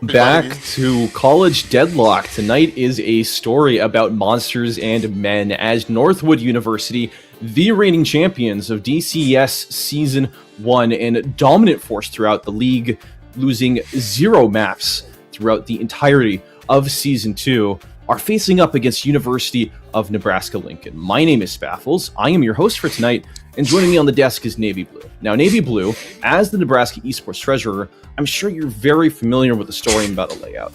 Back to College Deadlock. Tonight is a story about monsters and men as Northwood University, the reigning champions of DCS Season 1 and dominant force throughout the league, losing 0 maps throughout the entirety of Season 2, are facing up against University of Nebraska-Lincoln. My name is Spaffles. I am your host for tonight, and joining me on the desk is Navy Blue. Now, Navy Blue, as the Nebraska Esports Treasurer, I'm sure you're very familiar with the story and about the layout.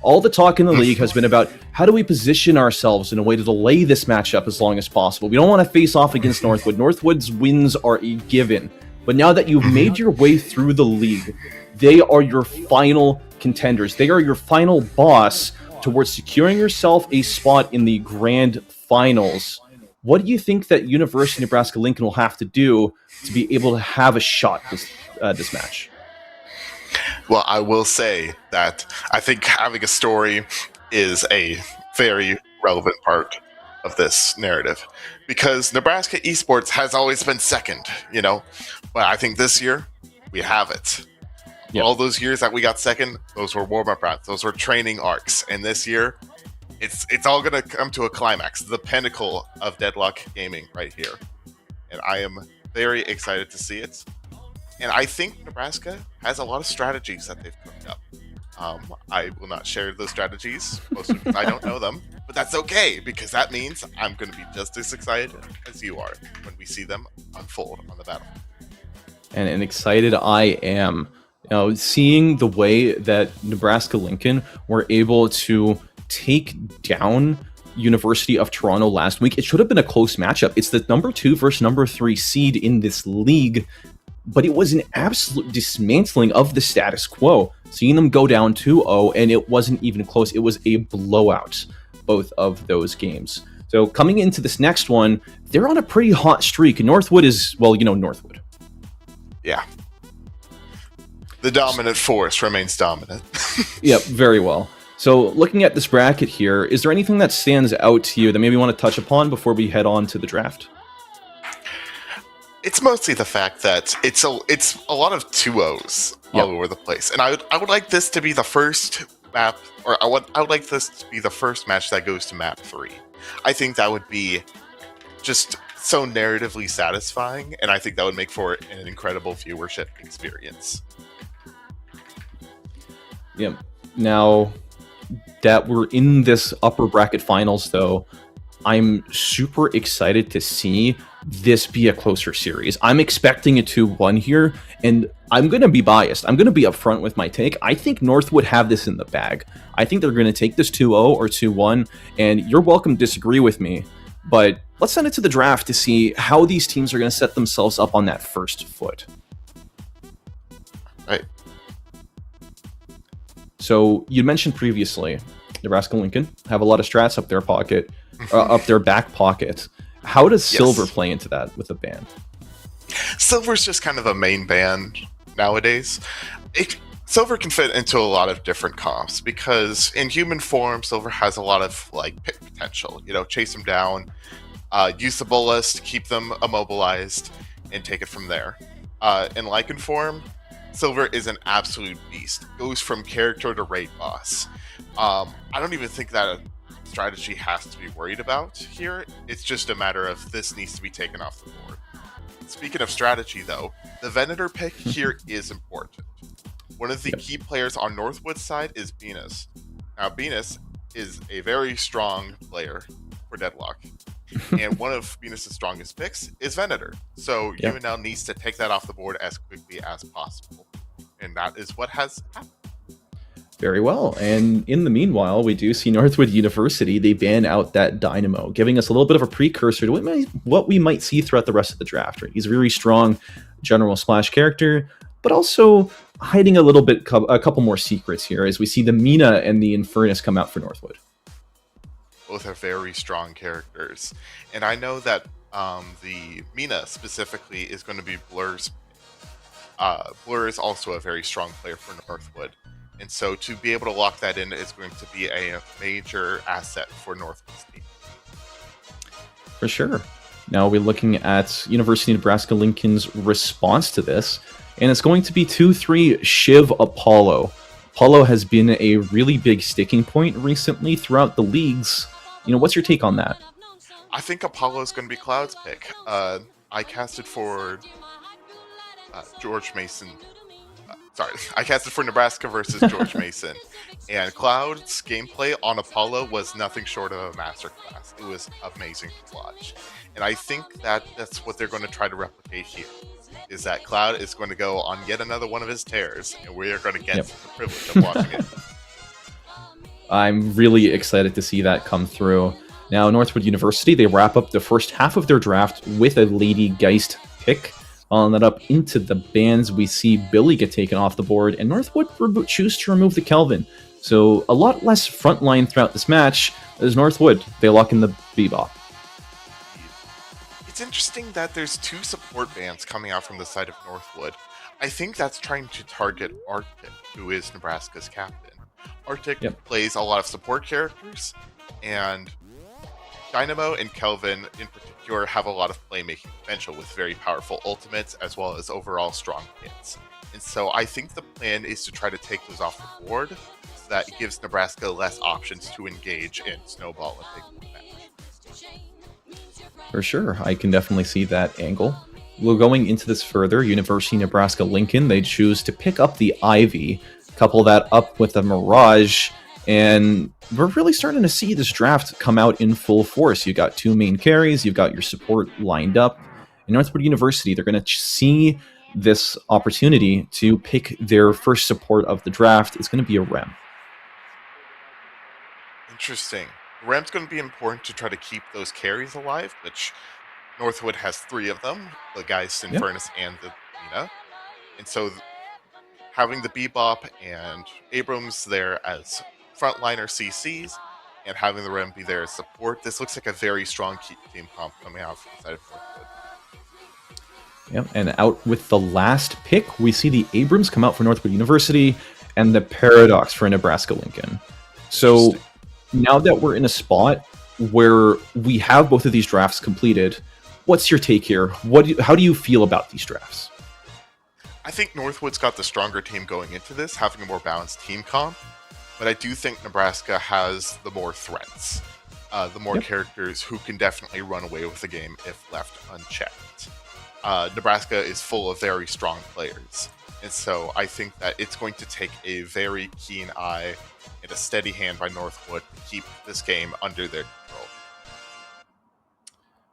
All the talk in the league has been about how do we position ourselves in a way to delay this matchup as long as possible. We don't want to face off against Northwood. Northwood's wins are a given. But now that you've made your way through the league, they are your final contenders. They are your final boss towards securing yourself a spot in the grand finals. What do you think that University of Nebraska-Lincoln will have to do to be able to have a shot this match? Well, I will say that I think having a story is a very relevant part of this narrative because Nebraska esports has always been second, but I think this year we have it. Yep. All those years that we got second, those were warm-up rounds, those were training arcs, and this year it's all going to come to a climax, the pinnacle of Deadlock Gaming right here, and I am very excited to see it. And I think Nebraska has a lot of strategies that they've cooked up. I will not share those strategies, mostly because I don't know them, but that's okay, because that means I'm going to be just as excited as you are when we see them unfold on the battle. And excited I am. Seeing the way that Nebraska Lincoln were able to take down University of Toronto last week, it should have been a close matchup. It's the number 2 versus number 3 seed in this league, but it was an absolute dismantling of the status quo. Seeing them go down 2-0, and it wasn't even close. It was a blowout, both of those games. So coming into this next one, they're on a pretty hot streak. Northwood is, well, Northwood. Yeah. The dominant force remains dominant. Yep, very well. So looking at this bracket here, is there anything that stands out to you that maybe you want to touch upon before we head on to the draft? It's mostly the fact that it's a lot of 2-0s all over the place, and I would like this to be the first map, or I would like this to be the first match that goes to map 3. I think that would be just so narratively satisfying, and I think that would make for an incredible viewership experience. Yeah. Now that we're in this upper bracket finals, though, I'm super excited to see this be a closer series. I'm expecting a 2-1 here, and I'm going to be biased. I'm going to be upfront with my take. I think Northwood have this in the bag. I think they're going to take this 2-0 or 2-1, and you're welcome to disagree with me, but let's send it to the draft to see how these teams are going to set themselves up on that first foot. Right. So you mentioned previously, Nebraska Lincoln have a lot of strats up their pocket, up their back pocket. How does Silver play into that with a ban? Silver's just kind of a main ban nowadays. Silver can fit into a lot of different comps because in human form, Silver has a lot of pick potential. Chase them down, use the bolus to keep them immobilized, and take it from there. In Lycan form, Silver is an absolute beast. Goes from character to raid boss. I don't even think that strategy has to be worried about here. It's just a matter of this needs to be taken off the board. Speaking of strategy, though, the Venator pick here is important. One of the key players on Northwood's side is Venus. Now, Venus is a very strong player for Deadlock. And one of Venus's strongest picks is Venator. So UNL needs to take that off the board as quickly as possible. And that is what has happened. Very well. And in the meanwhile, we do see Northwood University, they ban out that Dynamo, giving us a little bit of a precursor to what we might see throughout the rest of the draft. Right? He's a very strong general splash character, but also hiding a couple more secrets here as we see the Mina and the Infernus come out for Northwood. Both are very strong characters. And I know that the Mina specifically is going to be Blur's. Blur is also a very strong player for Northwood. And so to be able to lock that in is going to be a major asset for Northwood's team. For sure. Now we're looking at University of Nebraska Lincoln's response to this, and it's going to be 2-3 Shiv Apollo. Apollo has been a really big sticking point recently throughout the leagues. What's your take on that? I think Apollo is going to be Cloud's pick. I casted for George Mason. I casted for Nebraska versus George Mason, and Cloud's gameplay on Apollo was nothing short of a masterclass. It was amazing to watch, and I think that's what they're going to try to replicate here. Is that Cloud is going to go on yet another one of his tears, and we are going to get the privilege of watching it. I'm really excited to see that come through. Now, Northwood University, they wrap up the first half of their draft with a Lady Geist pick. Following that up into the bans, we see Billy get taken off the board, and Northwood choose to remove the Kelvin. So a lot less frontline throughout this match as Northwood, they lock in the Bebop. It's interesting that there's 2 support bans coming out from the side of Northwood. I think that's trying to target Arctic, who is Nebraska's captain. Arctic plays a lot of support characters, and Dynamo and Kelvin in particular have a lot of playmaking potential with very powerful ultimates as well as overall strong hits. And so I think the plan is to try to take those off the board so that it gives Nebraska less options to engage in Snowball and Big Match. For sure, I can definitely see that angle. We're going into this further. University of Nebraska Lincoln, they choose to pick up the Ivy, couple that up with the Mirage, and we're really starting to see this draft come out in full force. You've got 2 main carries, you've got your support lined up. In Northwood University, they're going to see this opportunity to pick their first support of the draft is going to be a Rem. Interesting. Ram's going to be important to try to keep those carries alive, which Northwood has 3 of them, the Geist, Yeah. Infernus, and the Lena. And so having the Bebop and Abrams there as frontliner CCs and having the Rem be there as support, this looks like a very strong team comp coming out from the side of Northwood. Yep. And out with the last pick, we see the Abrams come out for Northwood University and the Paradox for Nebraska Lincoln. So now that we're in a spot where we have both of these drafts completed, what's your take here? How do you feel about these drafts? I think Northwood's got the stronger team going into this, having a more balanced team comp, but I do think Nebraska has the more threats, the more characters who can definitely run away with the game if left unchecked. Nebraska is full of very strong players, and so I think that it's going to take a very keen eye and a steady hand by Northwood to keep this game under their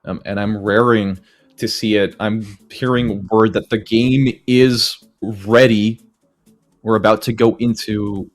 control. And I'm raring to see it. I'm hearing word that the game is ready. We're about to go into,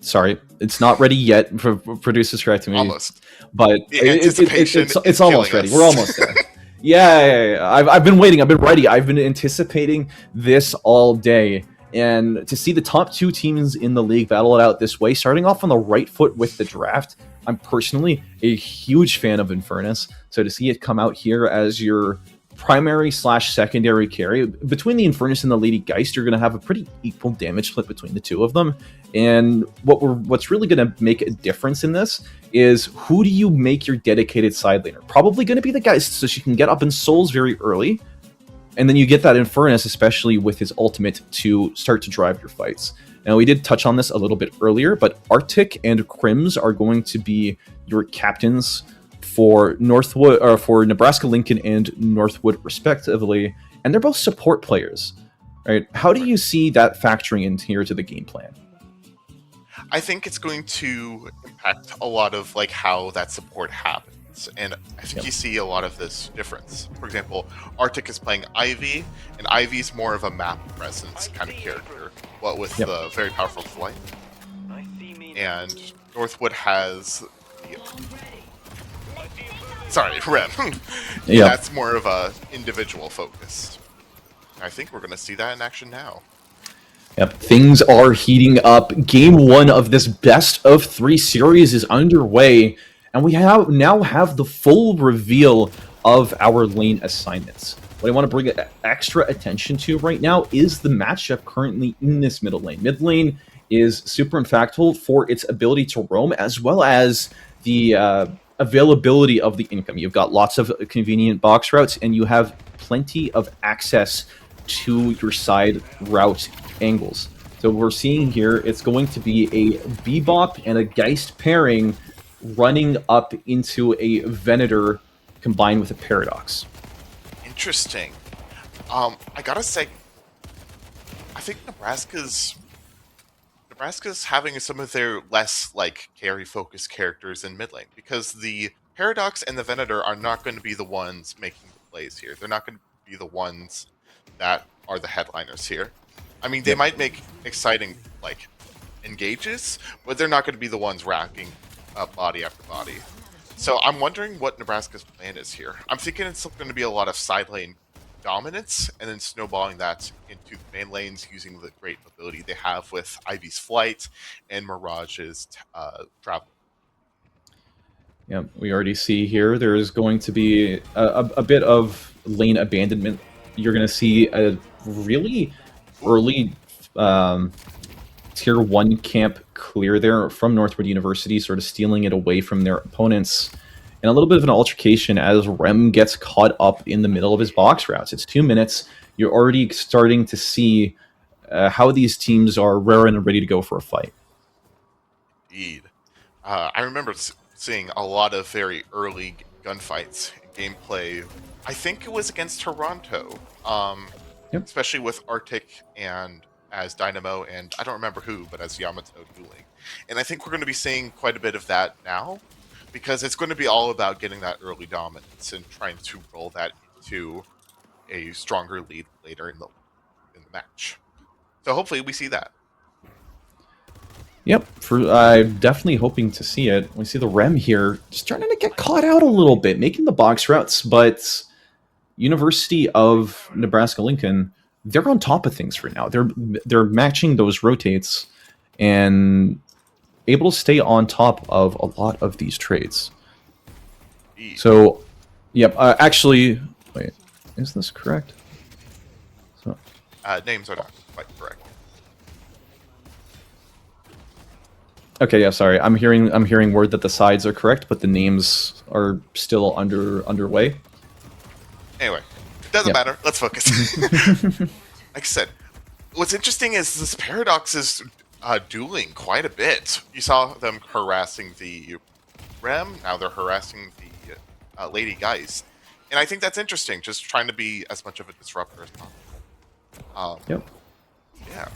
sorry, it's not ready yet. Producers correcting me. Almost. But it's almost ready. Us. We're almost there. Yeah. I've been waiting. I've been ready. I've been anticipating this all day. And to see the top 2 teams in the league battle it out this way, starting off on the right foot with the draft, I'm personally a huge fan of Infernus. So to see it come out here as your primary/secondary carry, between the Infernus and the Lady Geist, you're going to have a pretty equal damage split between the 2 of them. And what's really going to make a difference in this is, who do you make your dedicated side laner? Probably going to be the Geist, so she can get up in souls very early. And then you get that Infernus, especially with his ultimate, to start to drive your fights. Now, we did touch on this a little bit earlier, but Arctic and Crims are going to be your captains for Northwood, or for Nebraska Lincoln and Northwood, respectively, and they're both support players. Right? How do you see that factoring in here to the game plan? I think it's going to impact a lot of like how that support happens. And I think you see a lot of this difference. For example, Arctic is playing Ivy, and Ivy's more of a map presence kind of character, what with the very powerful flight. And Northwood has Rem. That's more of a individual focus. I think we're going to see that in action now. Yep, things are heating up. Game 1 of this best of 3 series is underway. And we now have the full reveal of our lane assignments. What I want to bring extra attention to right now is the matchup currently in this middle lane. Mid lane is super impactful for its ability to roam, as well as the availability of the income. You've got lots of convenient box routes, and you have plenty of access to your side route angles. So we're seeing here, it's going to be a Bebop and a Geist pairing running up into a Venator combined with a Paradox. Interesting. I gotta say, I think Nebraska's having some of their less like carry focused characters in mid lane, because the Paradox and the Venator are not going to be the ones making the plays here. They're not going to be the ones that are the headliners here. I mean, they might make exciting like engages, but they're not going to be the ones racking up body after body. So I'm wondering what Nebraska's plan is here. I'm thinking it's going to be a lot of side lane dominance, and then snowballing that into the main lanes using the great ability they have with Ivy's flight and Mirage's travel. Yeah, we already see here there is going to be a bit of lane abandonment. You're going to see a really early tier 1 camp clear there from Northwood University, sort of stealing it away from their opponents. And a little bit of an altercation as Rem gets caught up in the middle of his box routes. It's 2 minutes. You're already starting to see how these teams are raring and ready to go for a fight. Indeed. I remember seeing a lot of very early gunfights in gameplay. I think it was against Toronto, especially with Arctic and as Dynamo, and I don't remember who, but as Yamato dueling. And I think we're going to be seeing quite a bit of that now, because it's going to be all about getting that early dominance and trying to roll that into a stronger lead later in the match. So hopefully we see that. Yep, I'm definitely hoping to see it. We see the Rem here starting to get caught out a little bit, making the box routes, but University of Nebraska-Lincoln, they're on top of things right now. They're matching those rotates and able to stay on top of a lot of these trades. So, yep, actually, wait, is this correct? So, names are not quite correct. Okay, yeah, sorry. I'm hearing word that the sides are correct, but the names are still underway. Anyway, it doesn't matter. Let's focus. Like I said, what's interesting is this Paradox is dueling quite a bit. You saw them harassing the Rem. Now they're harassing the Lady Geist. And I think that's interesting, just trying to be as much of a disruptor as possible. Yep. Yeah.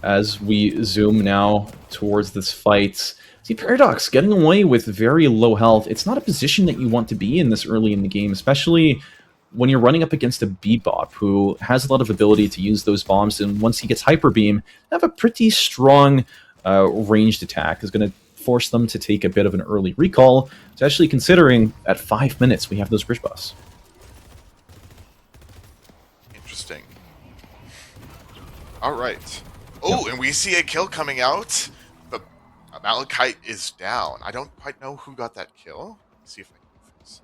As we zoom now towards this fight, see Paradox getting away with very low health. It's not a position that you want to be in this early in the game, especially when you're running up against a Bebop who has a lot of ability to use those bombs, and once he gets Hyper Beam, have a pretty strong ranged attack. Is going to force them to take a bit of an early recall, especially considering at 5 minutes we have those bridge buffs. Interesting. All right. Oh, and we see a kill coming out, but Malachite is down. I don't quite know who got that kill. Let's see if I can fix.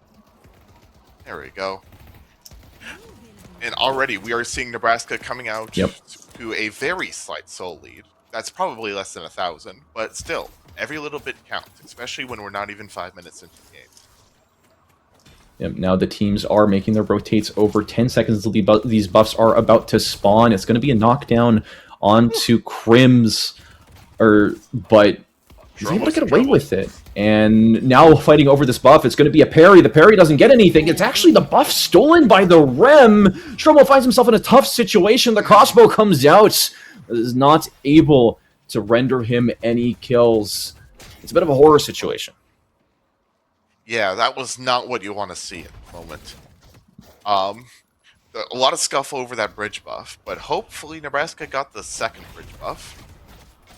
There we go. And already we are seeing Nebraska coming out to a very slight soul lead. That's probably less than 1,000, but still, every little bit counts, especially when we're not even 5 minutes into the game. Yep, now the teams are making their rotates over 10 seconds until these buffs are about to spawn. It's going to be a knockdown onto Crims, but he's able to get away with it. And now fighting over this buff, it's going to be a parry. The parry doesn't get anything. It's actually the buff stolen by the Rem. Stromo finds himself in a tough situation. The crossbow comes out. Is not able to render him any kills. It's a bit of a horror situation. Yeah, that was not what you want to see at the moment. A lot of scuffle over that bridge buff, but hopefully Nebraska got the second bridge buff.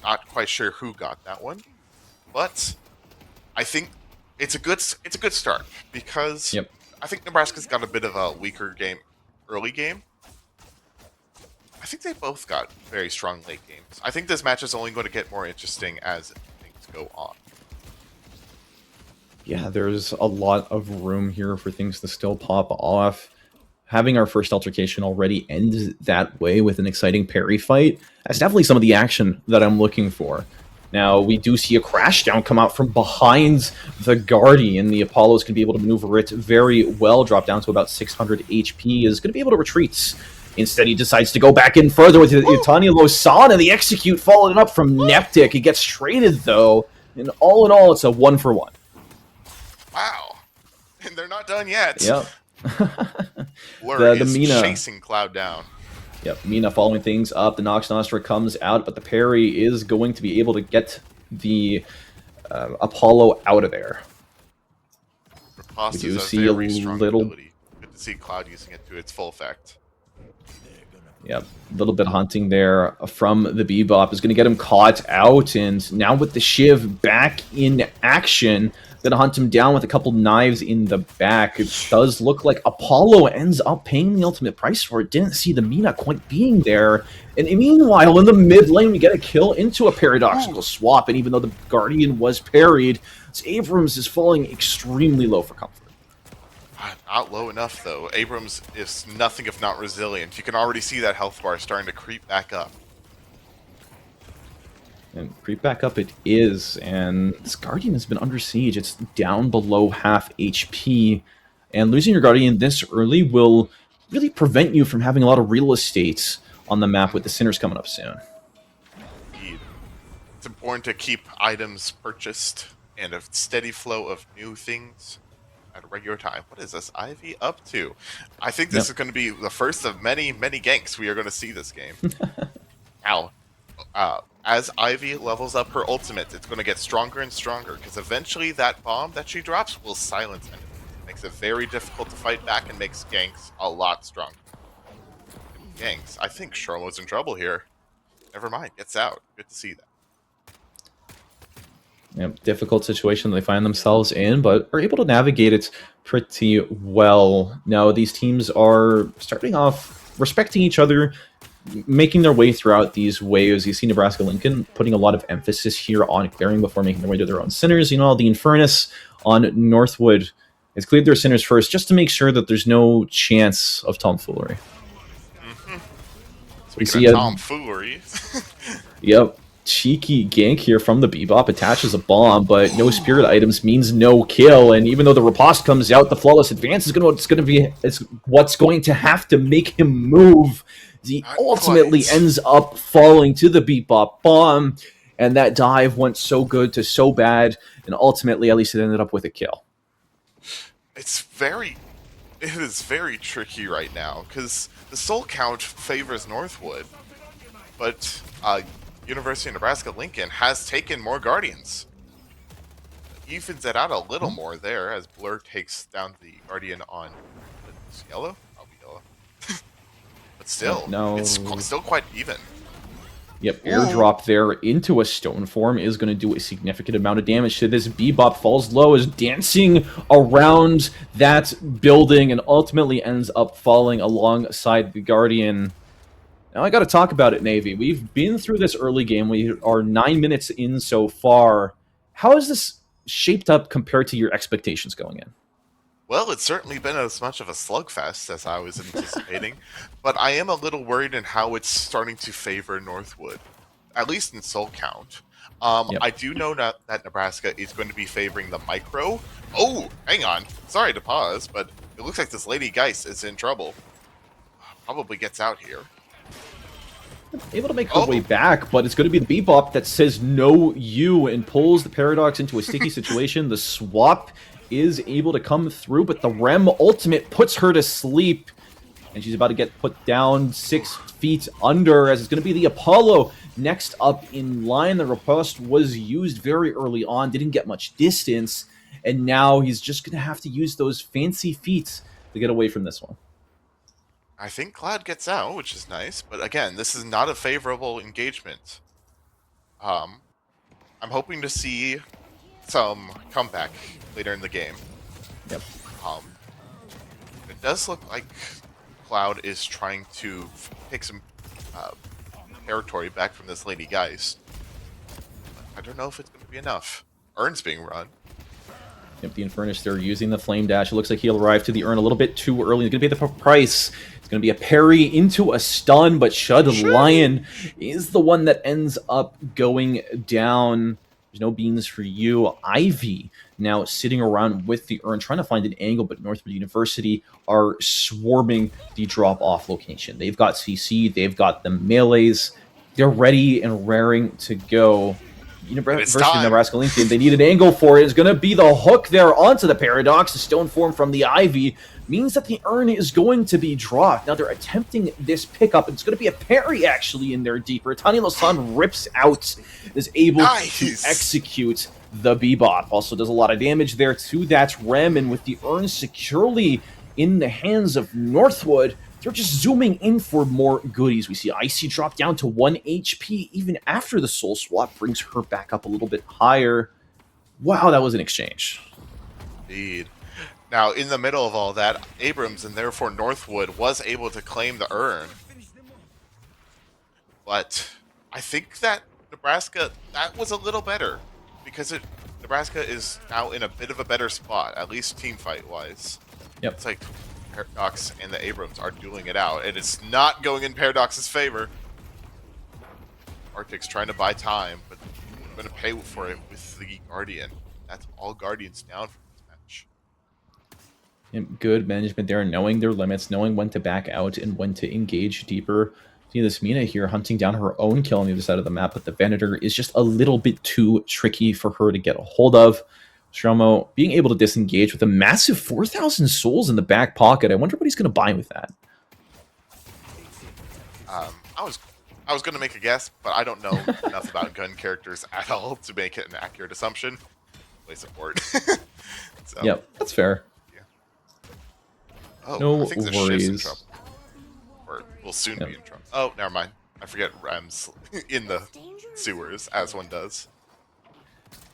Not quite sure who got that one, but I think it's a good start because I think Nebraska's got a bit of a weaker early game. I think they both got very strong late games. I think this match is only going to get more interesting as things go on. Yeah, there's a lot of room here for things to still pop off. Having our first altercation already end that way with an exciting parry fight, that's definitely some of the action that I'm looking for. Now, we do see a Crashdown come out from behind the Guardian. The Apollo's going to be able to maneuver it very well, drop down to about 600 HP, is going to be able to retreat. Instead, he decides to go back in further with Tanya Losana. The execute followed up from Neptic. He gets traded, though. And all in all, it's a 1-for-1. Wow. And they're not done yet. Yep. Blur is Mina chasing Cloud down. Yep, Mina following things up. The Nox Nostra comes out, but the parry is going to be able to get the Apollo out of there. We do see a little... Ability. Good to see Cloud using it to its full effect. Yep, a little bit hunting there from the Bebop is going to get him caught out, and now with the Shiv back in action, going to hunt him down with a couple knives in the back. It does look like Apollo ends up paying the ultimate price for it. Didn't see the Mina quite being there. And meanwhile, in the mid lane, we get a kill into a paradoxical swap, and even though the Guardian was parried, Abrams is falling extremely low for comfort. Not low enough, though. Abrams is nothing if not resilient. You can already see that health bar starting to creep back up. And creep back up it is, and this Guardian has been under siege. It's down below half HP, and losing your Guardian this early will really prevent you from having a lot of real estate on the map with the Sinners coming up soon. Indeed. It's important to keep items purchased and a steady flow of new things at a regular time. What is this Ivy up to? I think this is going to be the first of many, many ganks we are going to see this game. Now, as Ivy levels up her ultimate, it's going to get stronger and stronger, because eventually that bomb that she drops will silence enemies. Makes it very difficult to fight back and makes ganks a lot stronger. Ganks. I think Shermo's in trouble here. Never mind. Gets out. Good to see that. Yep, difficult situation they find themselves in, but are able to navigate it pretty well. Now, these teams are starting off respecting each other, making their way throughout these waves. You see Nebraska Lincoln putting a lot of emphasis here on clearing before making their way to their own centers. You know, the Infernus on Northwood has cleared their centers first just to make sure that there's no chance of tomfoolery. Mm-hmm. So we see a tomfoolery. Yep. Cheeky gank here from the Bebop, attaches a bomb, but no spirit items means no kill. And even though the riposte comes out, the flawless advance is what's going to have to make him move. He ultimately ends up falling to the Bebop bomb, and that dive went so good to so bad, and ultimately, at least it ended up with a kill. It is very tricky right now because the soul count favors Northwood, but University of Nebraska Lincoln has taken more Guardians. Evens it out a little more there as Blur takes down the Guardian on yellow. Probably yellow, but still, no. It's still quite even. Yep, airdrop there into a stone form is going to do a significant amount of damage to this. Bebop falls low, is dancing around that building, and ultimately ends up falling alongside the Guardian. Now I got to talk about it, Navy. We've been through this early game. We are 9 minutes in so far. How has this shaped up compared to your expectations going in? Well, it's certainly been as much of a slugfest as I was anticipating, but I am a little worried in how it's starting to favor Northwood, at least in soul count. I do know that Nebraska is going to be favoring the micro. Oh, hang on. Sorry to pause, but it looks like this Lady Geist is in trouble. Probably gets out here. Able to make her way back, but it's going to be the Bebop that says no you and pulls the Paradox into a sticky situation. The swap is able to come through, but the Rem ultimate puts her to sleep, and she's about to get put down 6 feet under, as it's going to be the Apollo next up in line. The riposte was used very early on, didn't get much distance, and now he's just going to have to use those fancy feet to get away from this one. I think Cloud gets out, which is nice, but again, this is not a favorable engagement. I'm hoping to see some comeback later in the game. Yep. It does look like Cloud is trying to pick some territory back from this Lady Geist. I don't know if it's going to be enough. Urn's being run. Yep, the Infernus, they're using the Flame Dash. It looks like he'll arrive to the Urn a little bit too early. He's going to pay the price. It's going to be a parry into a stun, but Shud Lion is the one that ends up going down. There's no beans for you. Ivy now sitting around with the Urn, trying to find an angle, but Northwood University are swarming the drop-off location. They've got CC, they've got the melees. They're ready and raring to go. University of Nebraska Lincoln, they need an angle for it. It's going to be the hook there onto the Paradox. The stone form from the Ivy means that the Urn is going to be dropped. Now they're attempting this pickup. It's going to be a parry actually in there deeper. Tani Lasan rips out, is able to execute the Bebop. Also does a lot of damage there to that Rem, and with the Urn securely in the hands of Northwood, they're just zooming in for more goodies. We see Icy drop down to 1 HP even after the soul swap brings her back up a little bit higher. Wow, that was an exchange. Indeed. Now, in the middle of all that, Abrams and therefore Northwood was able to claim the Urn. But I think that Nebraska, that was a little better because Nebraska is now in a bit of a better spot, at least team fight wise. Yep. It's like Paradox and the Abrams are dueling it out, and it's not going in Paradox's favor. Arctic's trying to buy time, but I'm going to pay for it with the Guardian. That's all Guardians down for this match. And good management there, knowing their limits, knowing when to back out and when to engage deeper. See this Mina here hunting down her own kill on the other side of the map, but the Venator is just a little bit too tricky for her to get a hold of. Stromo being able to disengage with a massive 4,000 souls in the back pocket. I wonder what he's going to buy with that. I was going to make a guess, but I don't know enough about gun characters at all to make it an accurate assumption. Play support. Yep, that's fair. Yeah. Oh, I No think the ship's in trouble. worries. Or will soon Yep. be in trouble. Oh, never mind. I forget Rem's in the sewers, as one does.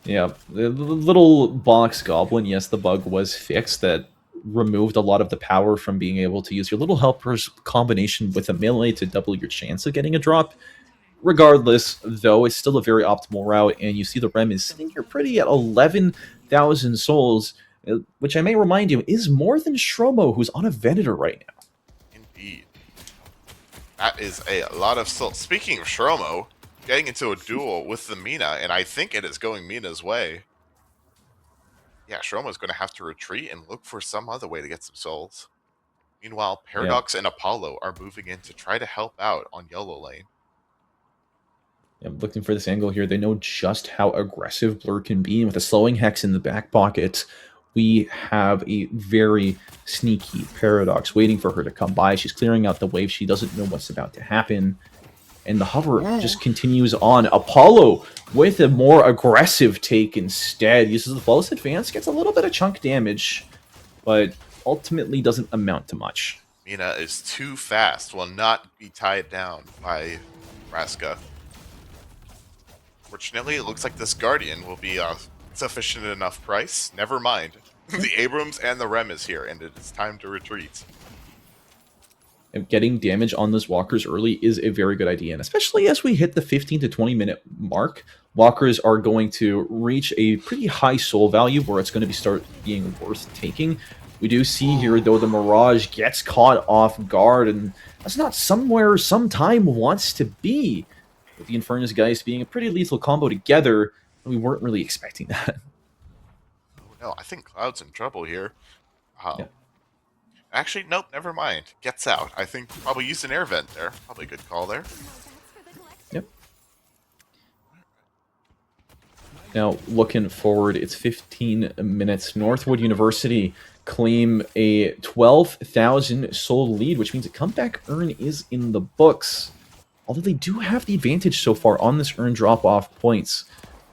Yeah, the little box goblin, yes, the bug was fixed that removed a lot of the power from being able to use your little helper's combination with a melee to double your chance of getting a drop. Regardless, though, it's still a very optimal route, and you see the Rem is sitting here pretty at 11,000 souls, which I may remind you is more than Shromo, who's on a Venator right now. Indeed. That is a lot of souls. Speaking of Shromo, getting into a duel with the Mina, and I think it is going Mina's way. Yeah, Shromo's going to have to retreat and look for some other way to get some souls. Meanwhile, Yeah. Paradox and Apollo are moving in to try to help out on yellow lane. Yeah, looking for this angle here. They know just how aggressive Blur can be, and with a slowing hex in the back pocket, we have a very sneaky Paradox waiting for her to come by. She's clearing out the wave. She doesn't know what's about to happen. And the hover just continues on. Apollo with a more aggressive take instead. Uses the flawless advance, gets a little bit of chunk damage, but ultimately doesn't amount to much. Mina is too fast, will not be tied down by Nebraska. Fortunately, it looks like this Guardian will be a sufficient enough price. Never mind. The Abrams and the Rem is here, and it is time to retreat. And getting damage on those walkers early is a very good idea, and especially as we hit the 15 to 20 minute mark, walkers are going to reach a pretty high soul value where it's going to start being worth taking. We do see here, though, the Mirage gets caught off guard, and that's not somewhere sometime wants to be. With the Infernus guys being a pretty lethal combo together, we weren't really expecting that. Oh no, I think Cloud's in trouble here. Yeah. Actually, nope, never mind. Gets out. I think probably used an air vent there. Probably a good call there. Yep. Now, looking forward, it's 15 minutes. Northwood University claim a 12,000 soul lead, which means a comeback earn is in the books. Although they do have the advantage so far on this earn drop-off points.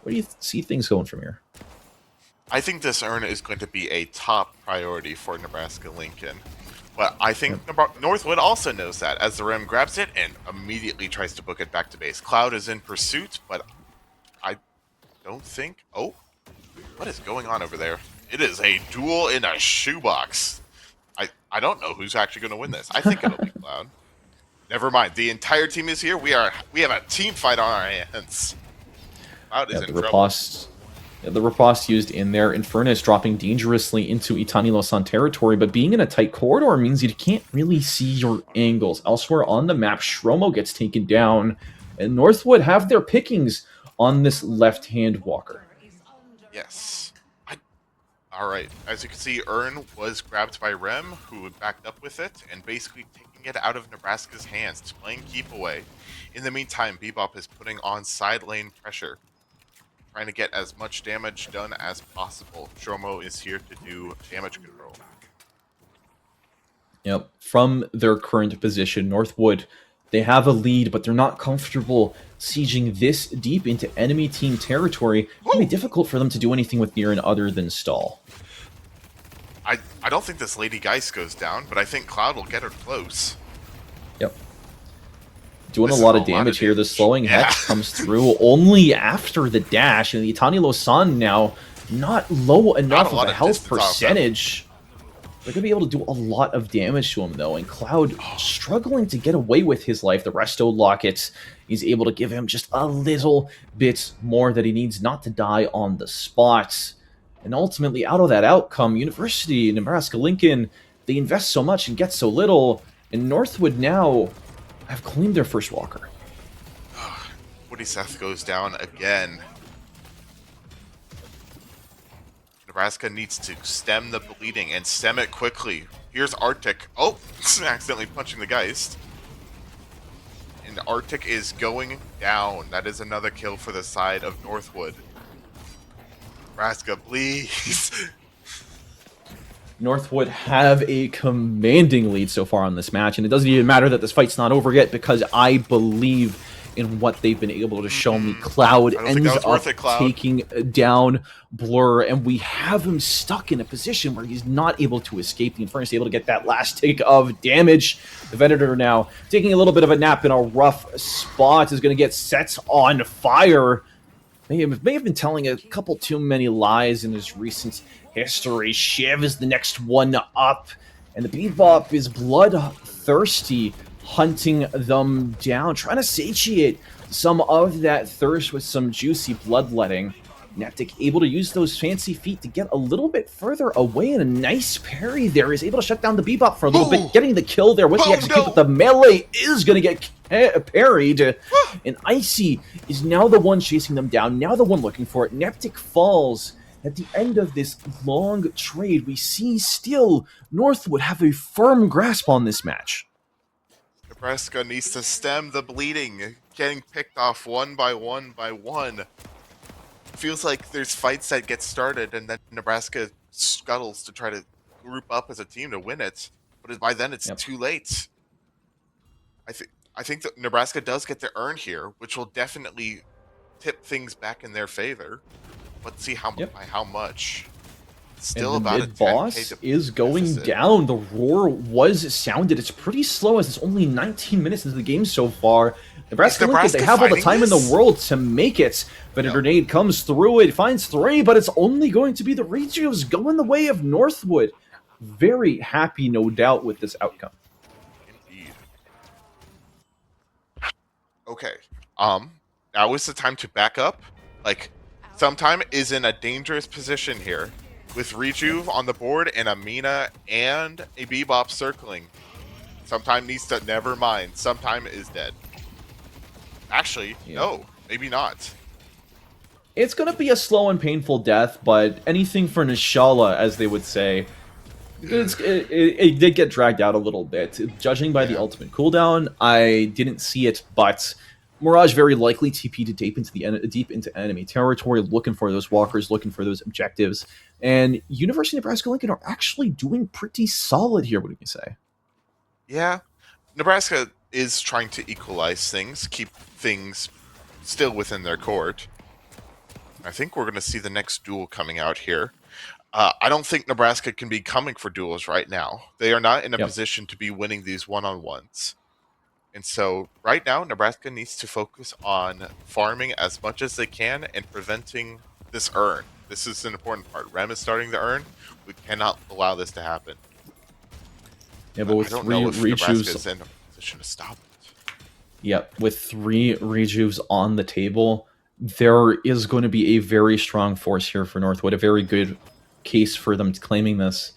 Where do you see things going from here? I think this earn is going to be a top priority for Nebraska Lincoln. But I think Northwood also knows that as the Rem grabs it and immediately tries to book it back to base. Cloud is in pursuit, but I don't think... Oh, what is going on over there? It is a duel in a shoebox. I don't know who's actually going to win this. I think it'll be Cloud. Never mind. The entire team is here. We have a team fight on our hands. Cloud is in trouble. The riposte used in there. Infernus dropping dangerously into Itani-Losan territory, but being in a tight corridor means you can't really see your angles. Elsewhere on the map, Shromo gets taken down, and Northwood have their pickings on this left-hand walker. Yes. Alright, as you can see, Earn was grabbed by Rem, who backed up with it, and basically taking it out of Nebraska's hands, playing keep away. In the meantime, Bebop is putting on side lane pressure, trying to get as much damage done as possible. Shromo is here to do damage control. Yep. From their current position, Northwood, they have a lead, but they're not comfortable sieging this deep into enemy team territory. It's going to be difficult for them to do anything with Niran other than stall. I don't think this Lady Geist goes down, but I think Cloud will get her close. Yep. Doing a lot of damage here. The slowing Yeah. hex comes through only after the dash, and the Itani-Losan now not low enough of a health percentage. They're going to be able to do a lot of damage to him, though, and Cloud struggling to get away with his life. The Resto Locket is able to give him just a little bit more that he needs not to die on the spot. And ultimately, out of that outcome, University, Nebraska Lincoln, they invest so much and get so little, and Northwood now have claimed their first walker. Woody Seth goes down again. Nebraska needs to stem the bleeding and stem it quickly. Here's Arctic. Oh, accidentally punching the Geist. And Arctic is going down. That is another kill for the side of Northwood. Nebraska, please. Northwood have a commanding lead so far on this match, and it doesn't even matter that this fight's not over yet, because I believe in what they've been able to show me. Cloud I don't think ends that was up worth it, Cloud. taking down Blur, and we have him stuck in a position where he's not able to escape. The Infernus able to get that last tick of damage. The Venator now taking a little bit of a nap in a rough spot, is going to get set on fire. May have been telling a couple too many lies in his recent history. Shiv is the next one up, and the Bebop is bloodthirsty, hunting them down, trying to satiate some of that thirst with some juicy bloodletting. Neptic able to use those fancy feet to get a little bit further away, and a nice parry there is able to shut down the Bebop for a little bit, getting the kill there with the execute, but the melee is going to get parried, and Icy is now the one chasing them down, now the one looking for it. Neptic falls. At the end of this long trade, we see still Northwood have a firm grasp on this match. Nebraska needs to stem the bleeding, getting picked off one by one by one. Feels like there's fights that get started and then Nebraska scuttles to try to group up as a team to win it, but by then it's too late. I think that Nebraska does get the earn here, which will definitely tip things back in their favor. Let's see by how much. Still and the about mid-boss is going down. The roar was sounded. It's pretty slow as it's only 19 minutes into the game so far. Nebraska Lincoln, they have all the time in the world to make it. But a grenade comes through it, finds 3, but it's only going to be the Rejuves going the way of Northwood. Very happy, no doubt, with this outcome. Indeed. Okay. Now is the time to back up. Like, Sometime is in a dangerous position here, with Rejuve on the board and a Mina and a Bebop circling. Sometime needs to never mind. Sometime is dead. Actually, no, maybe not. It's going to be a slow and painful death, but anything for Nishala, as they would say, it did get dragged out a little bit. Judging by the ultimate cooldown, I didn't see it, but Mirage very likely TP to deep into enemy territory, looking for those walkers, looking for those objectives. And University of Nebraska Lincoln are actually doing pretty solid here, wouldn't you say? Yeah. Nebraska is trying to equalize things, keep things still within their court. I think we're going to see the next duel coming out here. I don't think Nebraska can be coming for duels right now. They are not in a position to be winning these one-on-ones. And so right now, Nebraska needs to focus on farming as much as they can and preventing this earn. This is an important part. Rem is starting the earn. We cannot allow this to happen. Yeah, but with I don't three know if Nebraska Rejuves is in a position to stop it. Yep, with 3 Rejuves on the table, there is going to be a very strong force here for Northwood, a very good case for them claiming this.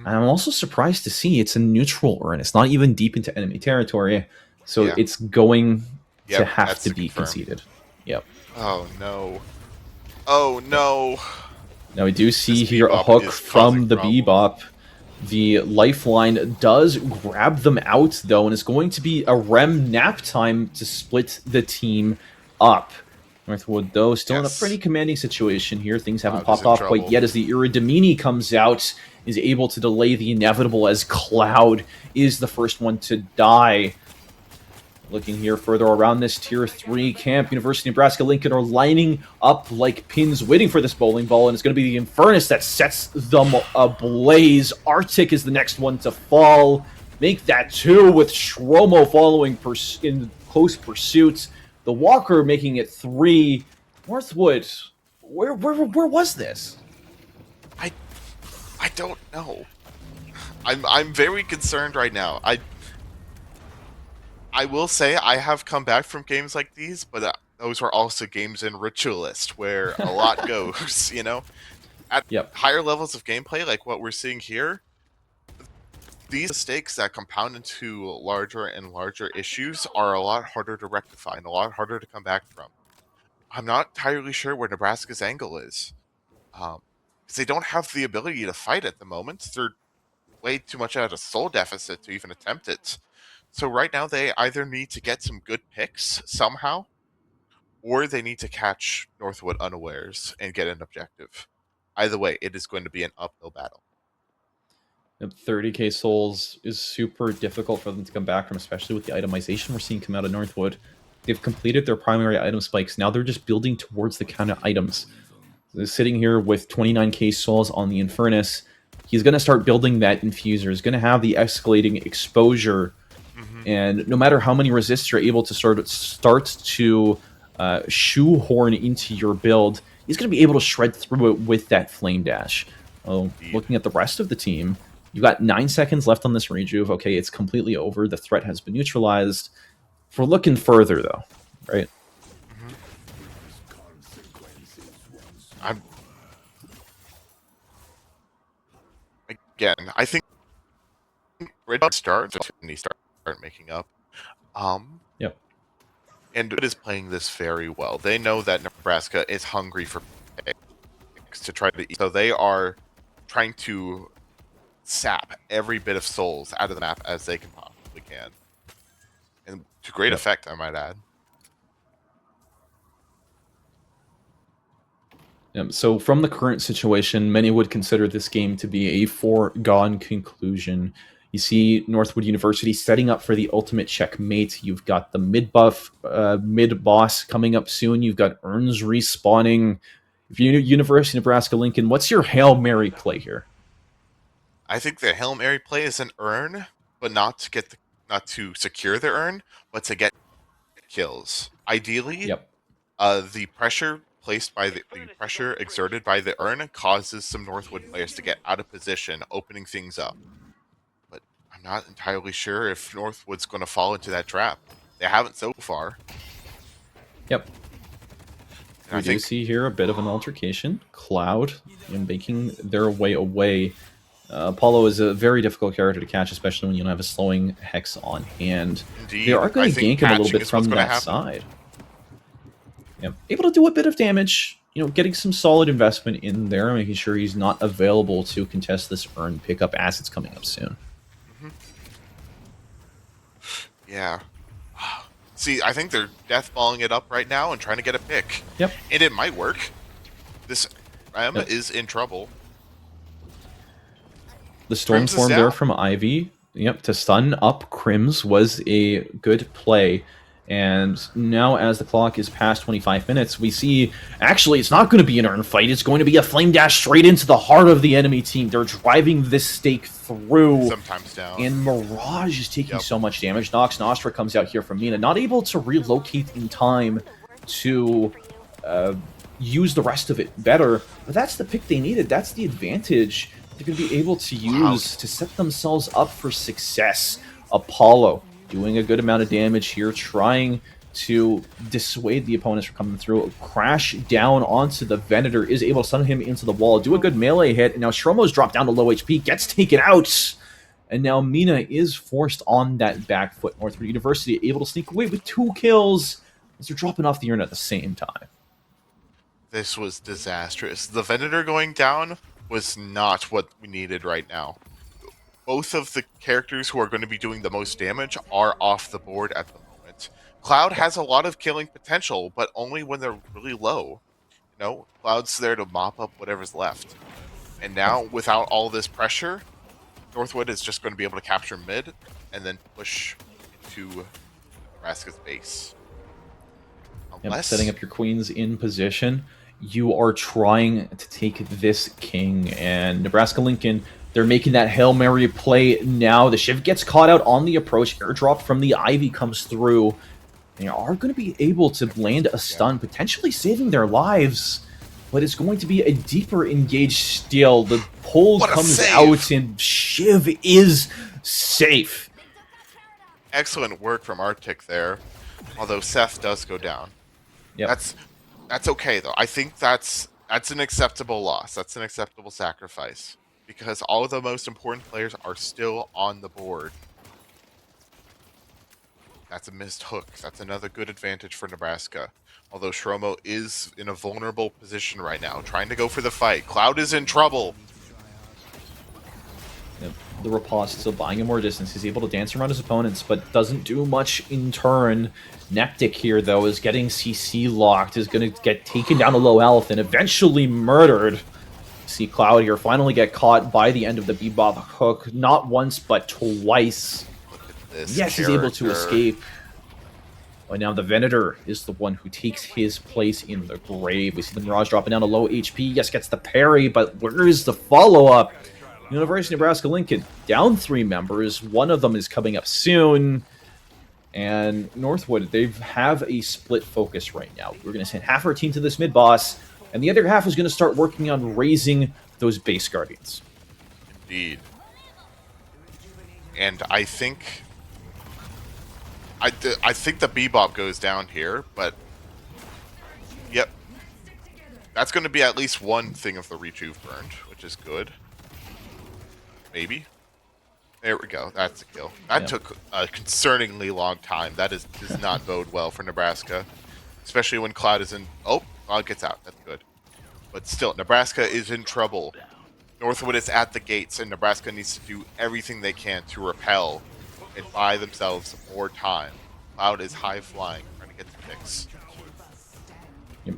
And I'm also surprised to see it's a neutral earn. It's not even deep into enemy territory, so it's going to have to be conceded. Yep. Oh, no. Oh, no. Now we do see here a hook from the Bebop. The lifeline does grab them out, though, and it's going to be a Rem nap time to split the team up. Northwood, though, still in a pretty commanding situation here. Things haven't popped off quite yet as the Iridamini comes out, is able to delay the inevitable as Cloud is the first one to die. Looking here further around this Tier 3 camp, University of Nebraska Lincoln are lining up like pins waiting for this bowling ball, and it's going to be the Infernus that sets them ablaze. Arctic is the next one to fall. Make that 2 with Shromo following in close pursuit. The Walker making it 3. Northwood, where was this? I don't know. I'm very concerned right now. I will say I have come back from games like these, but those were also games in Ritualist where a lot goes, you know? At higher levels of gameplay, like what we're seeing here, these mistakes that compound into larger and larger issues are a lot harder to rectify and a lot harder to come back from. I'm not entirely sure where Nebraska's angle is. Because they don't have the ability to fight at the moment. They're way too much at a soul deficit to even attempt it. So right now they either need to get some good picks somehow, or they need to catch Northwood unawares and get an objective. Either way, it is going to be an uphill battle. 30k souls is super difficult for them to come back from, especially with the itemization we're seeing come out of Northwood. They've completed their primary item spikes. Now they're just building towards the counter items. They're sitting here with 29k souls on the Infernus. He's going to start building that Infuser. He's going to have the escalating exposure. And no matter how many resists you're able to start to shoehorn into your build, he's going to be able to shred through it with that Flame Dash. Oh, looking at the rest of the team, you've got 9 seconds left on this Rejuve. Okay, it's completely over. The threat has been neutralized. If we're looking further, though, right? I think Red starts when he start making up. Yep. And it is playing this very well. They know that Nebraska is hungry for picks to try to eat, so they are trying to sap every bit of souls out of the map as they can possibly can, and to great effect, I might add. So from the current situation, many would consider this game to be a foregone conclusion. You see Northwood University setting up for the ultimate checkmate. You've got the mid-buff, mid-boss coming up soon. You've got Urns respawning. If you're University of Nebraska-Lincoln, what's your Hail Mary play here? I think the Hail Mary play is an Urn, but not to secure the Urn, but to get kills. Ideally, the pressure placed by the pressure exerted by the Urn causes some Northwood players to get out of position, opening things up. But I'm not entirely sure if Northwood's going to fall into that trap. They haven't so far. Yep. And I do see here a bit of an altercation. Cloud making their way away. Apollo is a very difficult character to catch, especially when you don't have a slowing Hex on hand. Indeed. They are going to gank it a little bit from that side. Able to do a bit of damage, getting some solid investment in there, making sure he's not available to contest this Urn pickup as it's coming up soon. Yeah. See, I think they're deathballing it up right now and trying to get a pick. Yep. And it might work. This Ram is in trouble. The Storm Form there from Ivy. Yep, to stun up Crims was a good play. And now as the clock is past 25 minutes, we see, actually, it's not going to be an Urn fight. It's going to be a Flame Dash straight into the heart of the enemy team. They're driving this stake through. Sometimes down. And Mirage is taking so much damage. Nox Nostra comes out here from Mina, not able to relocate in time to use the rest of it better. But that's the pick they needed. That's the advantage they're going to be able to use to set themselves up for success. Apollo doing a good amount of damage here, trying to dissuade the opponents from coming through. Crash down onto the Venator, is able to stun him into the wall, do a good melee hit, and now Stromo's dropped down to low HP, gets taken out, and now Mina is forced on that back foot. Northwood University able to sneak away with 2 kills as they're dropping off the Urn at the same time. This was disastrous. The Venator going down was not what we needed right now. Both of the characters who are going to be doing the most damage are off the board at the moment. Cloud has a lot of killing potential, but only when they're really low. Cloud's there to mop up whatever's left. And now, without all this pressure, Northwood is just going to be able to capture mid and then push into Nebraska's base. Setting up your queens in position. You are trying to take this king, and Nebraska-Lincoln, they're making that Hail Mary play now. The Shiv gets caught out on the approach. Airdrop from the Ivy comes through. They are going to be able to land a stun, potentially saving their lives. But it's going to be a deeper engaged steal. The pull comes out, and Shiv is safe. Excellent work from Arctic there. Although Seth does go down. Yep. That's okay, though. I think that's an acceptable loss. That's an acceptable sacrifice. Because all of the most important players are still on the board. That's a missed hook. That's another good advantage for Nebraska. Although Shromo is in a vulnerable position right now, trying to go for the fight. Cloud is in trouble. The riposte still buying him more distance. He's able to dance around his opponents, but doesn't do much in turn. Neptic here, though, is getting CC locked, is going to get taken down to low health and eventually murdered. See Cloud here finally get caught by the end of the Bebop hook, not once but twice. Look at this yes, character. He's able to escape. But now the Venator is the one who takes his place in the grave. We see the Mirage dropping down to low HP. Yes, gets the parry, but where is the follow-up? University of Nebraska-Lincoln down 3 members. One of them is coming up soon. And Northwood, they have a split focus right now. We're going to send half our team to this mid-boss, and the other half is going to start working on raising those base guardians. Indeed. And I think I think the Bebop goes down here, but yep. That's going to be at least one thing of the Rejuve burned, which is good. Maybe. There we go. That's a kill. That took a concerningly long time. That does not bode well for Nebraska, especially when Cloud is in. Oh, Cloud gets out. That's good. But still, Nebraska is in trouble. Northwood is at the gates, and Nebraska needs to do everything they can to repel and buy themselves more time. Cloud is high flying, trying to get the fix.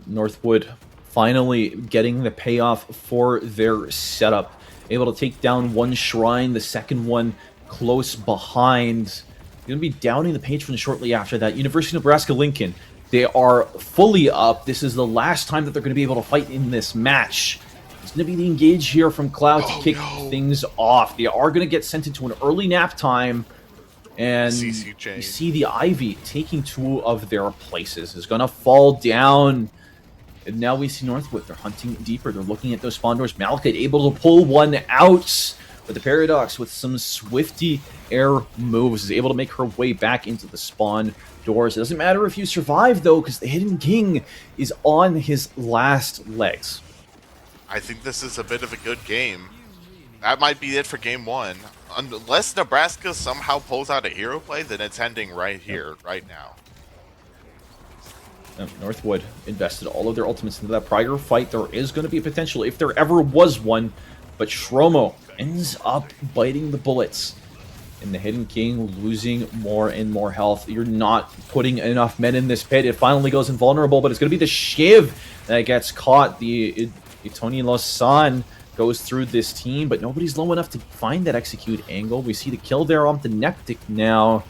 Northwood finally getting the payoff for their setup. Able to take down one shrine, the second one close behind. Going to be downing the patron shortly after that. University of Nebraska-Lincoln, they are fully up. This is the last time that they're going to be able to fight in this match. It's going to be the engage here from Cloud to kick things off. They are going to get sent into an early nap time. And you see the Ivy taking 2 of their places. Is going to fall down. And now we see Northwood. They're hunting deeper. They're looking at those spawn doors. Malachite able to pull one out. But the Paradox, with some swifty air moves, is able to make her way back into the spawn doors. It doesn't matter if you survive, though, because the Hidden King is on his last legs. I think this is a bit of a good game. That might be it for game 1. Unless Nebraska somehow pulls out a hero play, then it's ending right here, right now. Northwood invested all of their ultimates into that prior fight. There is going to be a potential, if there ever was one, but Shromo ends up biting the bullets. And the Hidden King losing more and more health. You're not putting enough men in this pit. It finally goes invulnerable, but it's going to be the Shiv that gets caught. The Tony Lawson goes through this team, but nobody's low enough to find that execute angle. We see the kill there on the Neptic now.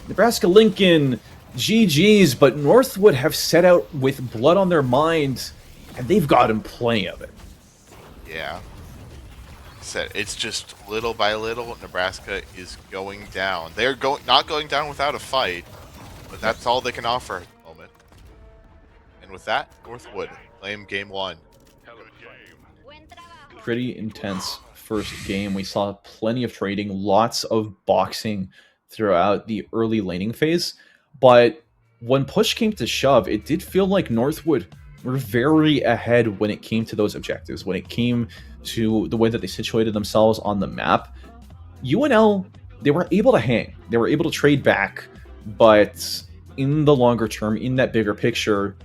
Nebraska-Lincoln, GG's, but Northwood have set out with blood on their mind, and they've gotten plenty of it. Yeah. Said it's just little by little, Nebraska is going down. They're not going down without a fight, but that's all they can offer at the moment. And with that, Northwood claim game 1. Pretty intense first game. We saw plenty of trading, lots of boxing throughout the early laning phase. But when push came to shove, it did feel like Northwood were very ahead when it came to those objectives, when it came to the way that they situated themselves on the map. UNL, they were able to hang. They were able to trade back, but in the longer term, in that bigger picture,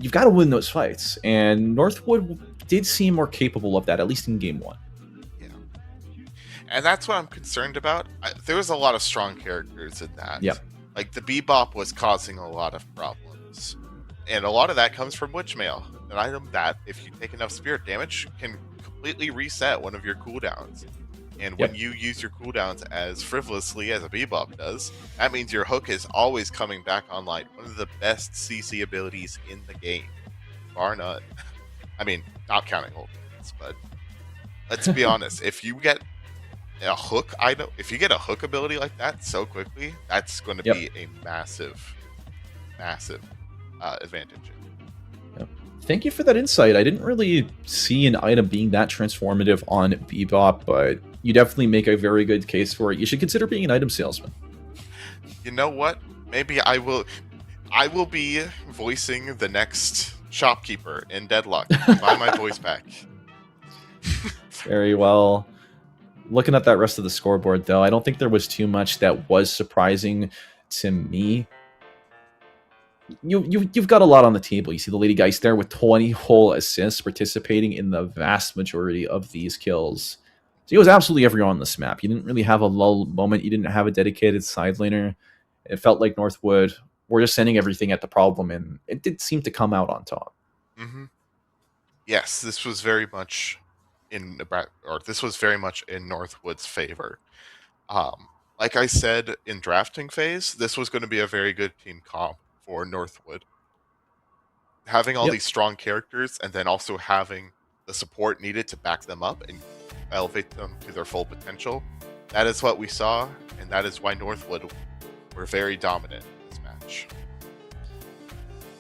you've got to win those fights. And Northwood did seem more capable of that, at least in game 1. Yeah. And that's what I'm concerned about. There was a lot of strong characters in that. Yeah. Like, the Bebop was causing a lot of problems. And a lot of that comes from Witchmail, an item that, if you take enough spirit damage, can completely reset one of your cooldowns. And when you use your cooldowns as frivolously as a Bebop does, that means your hook is always coming back online. One of the best CC abilities in the game, bar none. I mean, not counting ultimates, but let's be honest. If you get a hook item, if you get a hook ability like that so quickly, that's going to be a massive advantage. Thank you for that insight. I didn't really see an item being that transformative on Bebop, but you definitely make a very good case for it. You should consider being an item salesman. You know what? Maybe I will be voicing the next shopkeeper in Deadlock. Buy my voice back. Very well. Looking at that rest of the scoreboard, though, I don't think there was too much that was surprising to me. You've got a lot on the table. You see the Lady Geist there with 20 whole assists, participating in the vast majority of these kills. So he was absolutely everywhere on this map. You didn't really have a lull moment. You didn't have a dedicated side laner. It felt like Northwood were just sending everything at the problem, and it did seem to come out on top. Mm-hmm. Yes, this was very much in Northwood's favor. Like I said in drafting phase, this was going to be a very good team comp for Northwood. Having all Yep. these strong characters and then also having the support needed to back them up and elevate them to their full potential, that is what we saw, and that is why Northwood were very dominant in this match.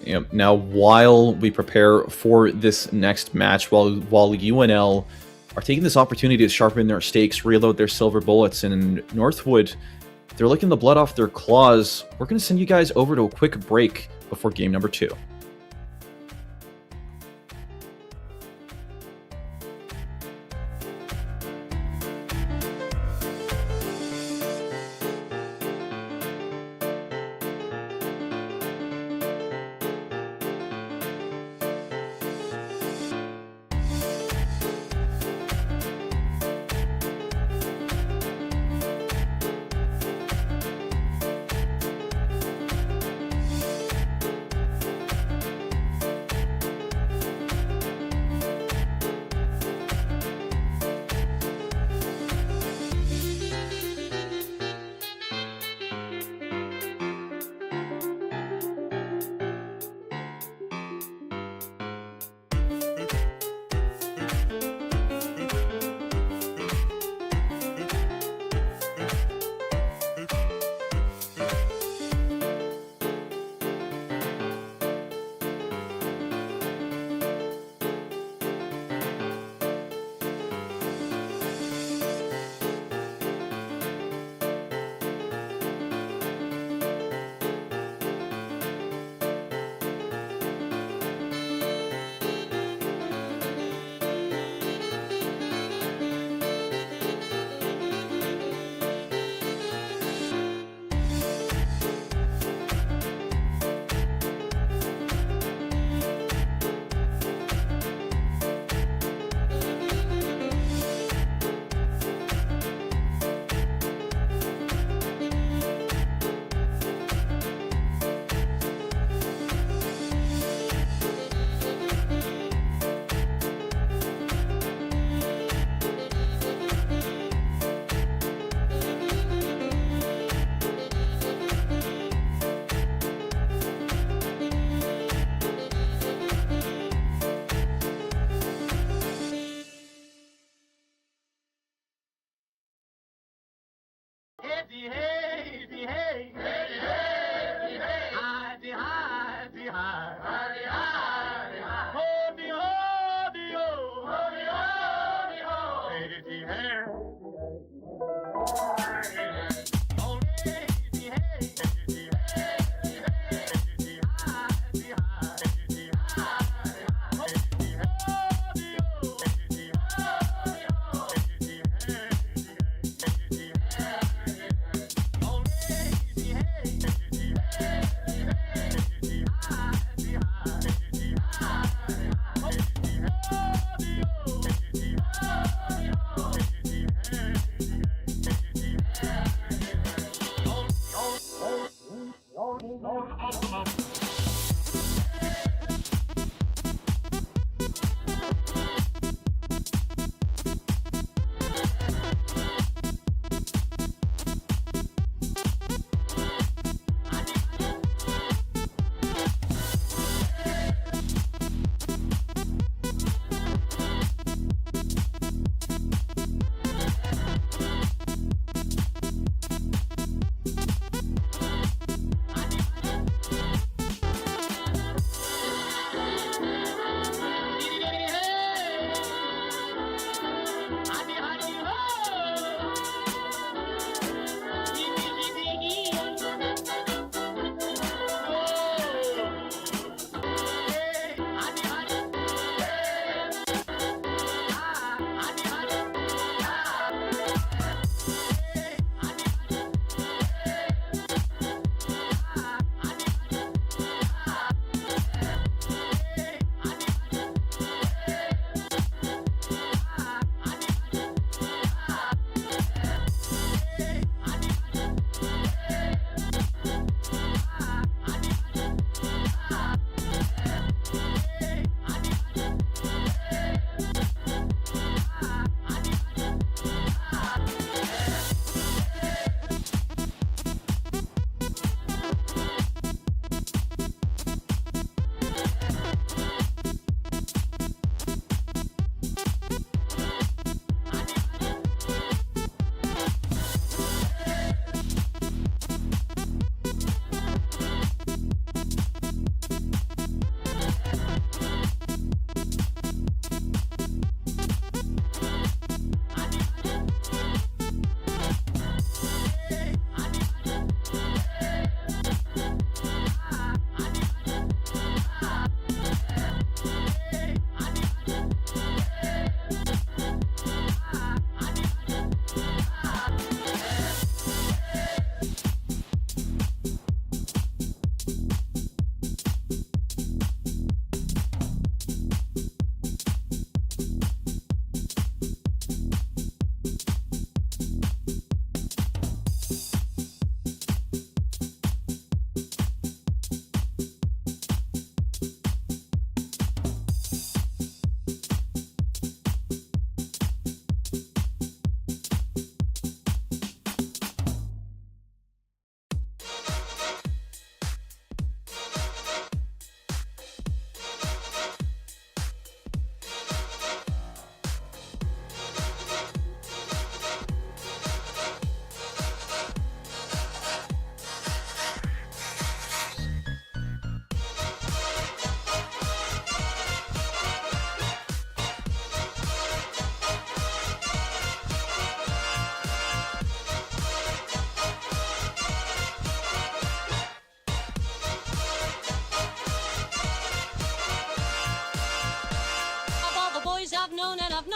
Yep. Now, while we prepare for this next match, while UNL are taking this opportunity to sharpen their stakes, reload their silver bullets, and Northwood, they're licking the blood off their claws, we're going to send you guys over to a quick break before game number 2.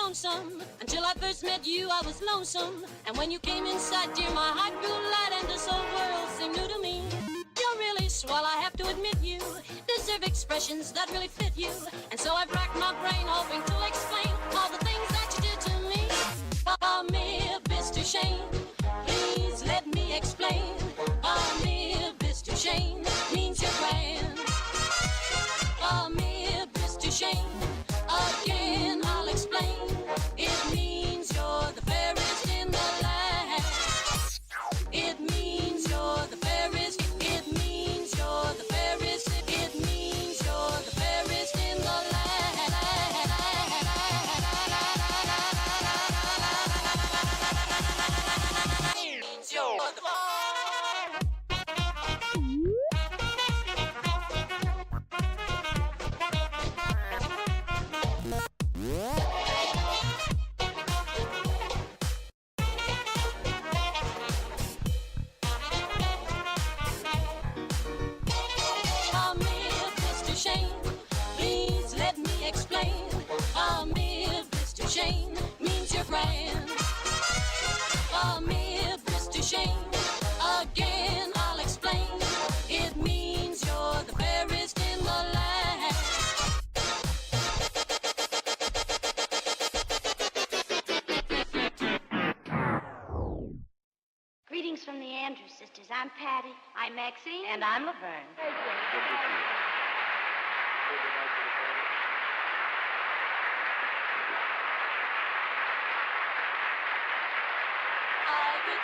lonesome. Until I first met you, I was lonesome. And when you came inside, dear, my heart grew light and this whole world seemed new to me. You're really swell, I have to admit you deserve expressions that really fit you. And so I've racked my brain hoping to explain all the things that you did to me. Call me Mr. Shane, please let me explain. Call me Mr. Shane, means you're grand. Call me Mr. Shane, again I'll explain. It means you're the fairest in the land. It means you're the fairest. It means you're the fairest. It means you're the fairest in the land. It means you're the Shane means you're grand. Call me Mr. Shane, again I'll explain. It means you're the fairest in the land. Greetings from the Andrews sisters. I'm Patty. I'm Maxine. And I'm Laverne.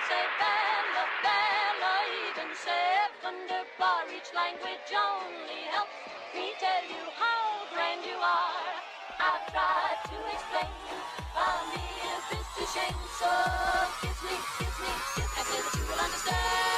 Say Bella, Bella, even say Wunderbar. Each language only helps me tell you how grand you are. I've tried to explain. Call me Mr. Shane, so kiss me, kiss me, kiss me. I say that you will understand.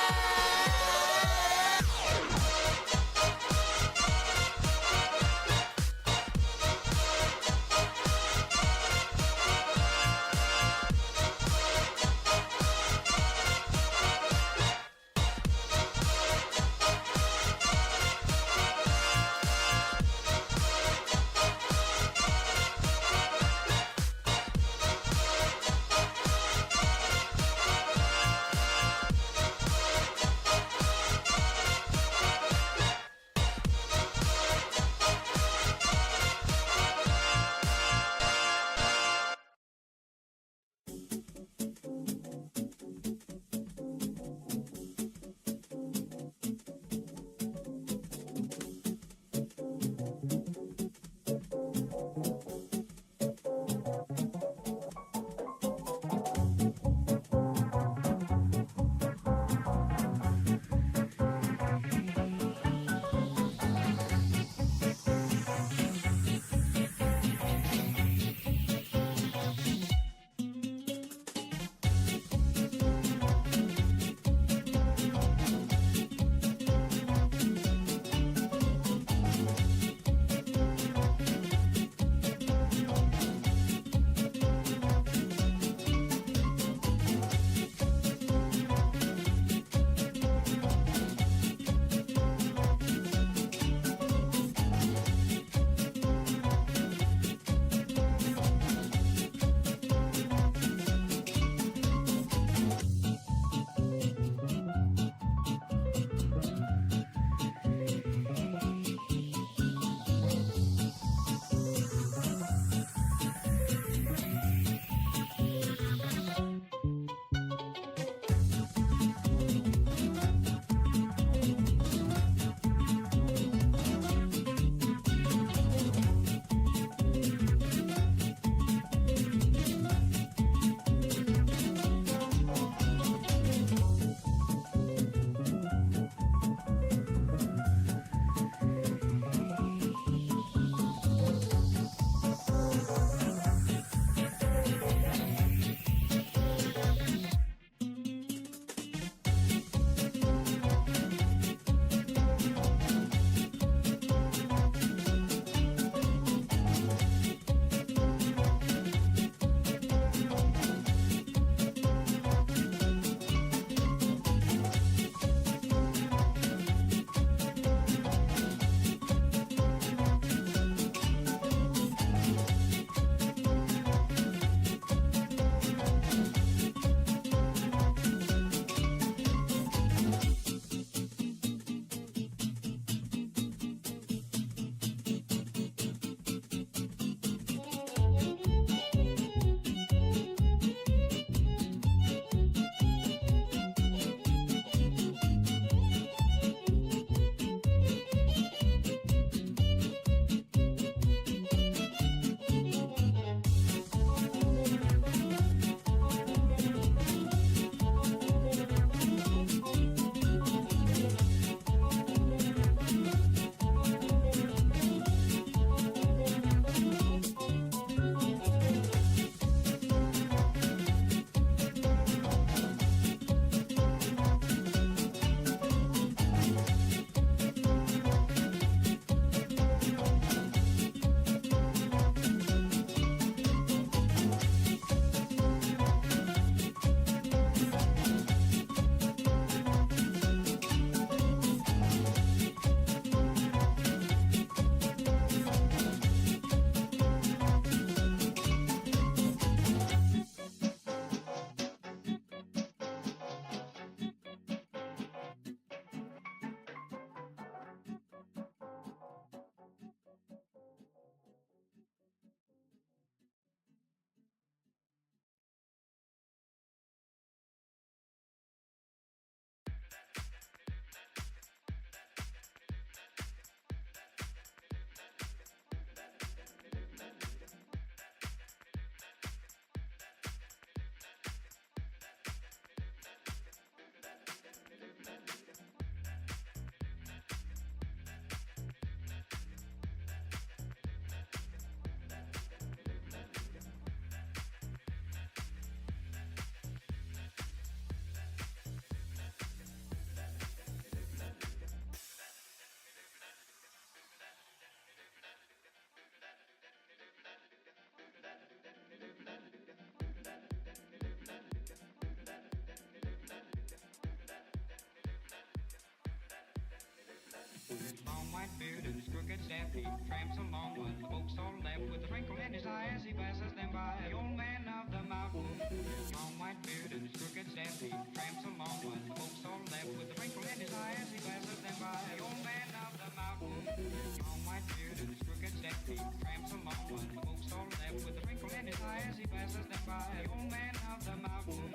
Long white beard and his crooked staff, he tramps along with the folks all left with a twinkle in his eye as he passes them by. The old man of the mountain. Long white beard and his crooked staff, he tramps along with the folks all left with a twinkle in his eye as he passes them by. The old man of the mountain. Long white beard and his crooked staff, he tramps along with the folks all left with a twinkle in his eye as he passes them by. The old man of the mountain.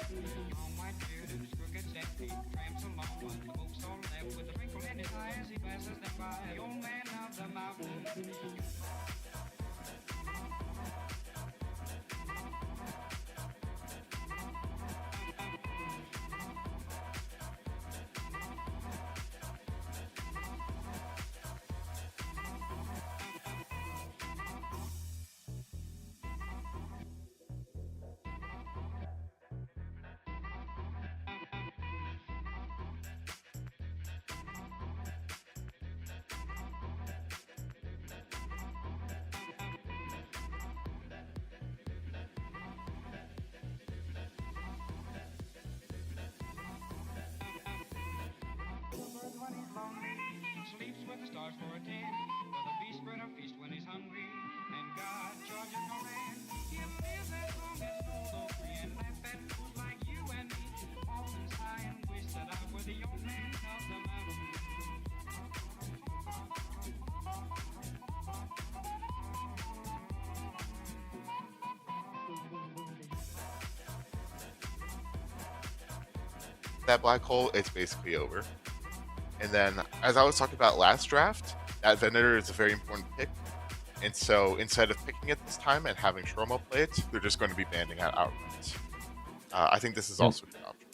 Long white beard and his crooked staff, he tramps along with the folks all left with a twinkle in his eye as he passes them by. The old man of the mountain. When he's lonely, sleeps with the stars for a tent. For the beast spread a feast when he's hungry, and God charges no man. He'll live as long as snow free and laugh at fools like you and me. Often sigh and wish that I were the old man of the mountain. That black hole, it's basically over. And then, as I was talking about last draft, that Venator is a very important pick. And so, instead of picking it this time and having Shromo play it, they're just going to be banning it outright. I think this is also a good option.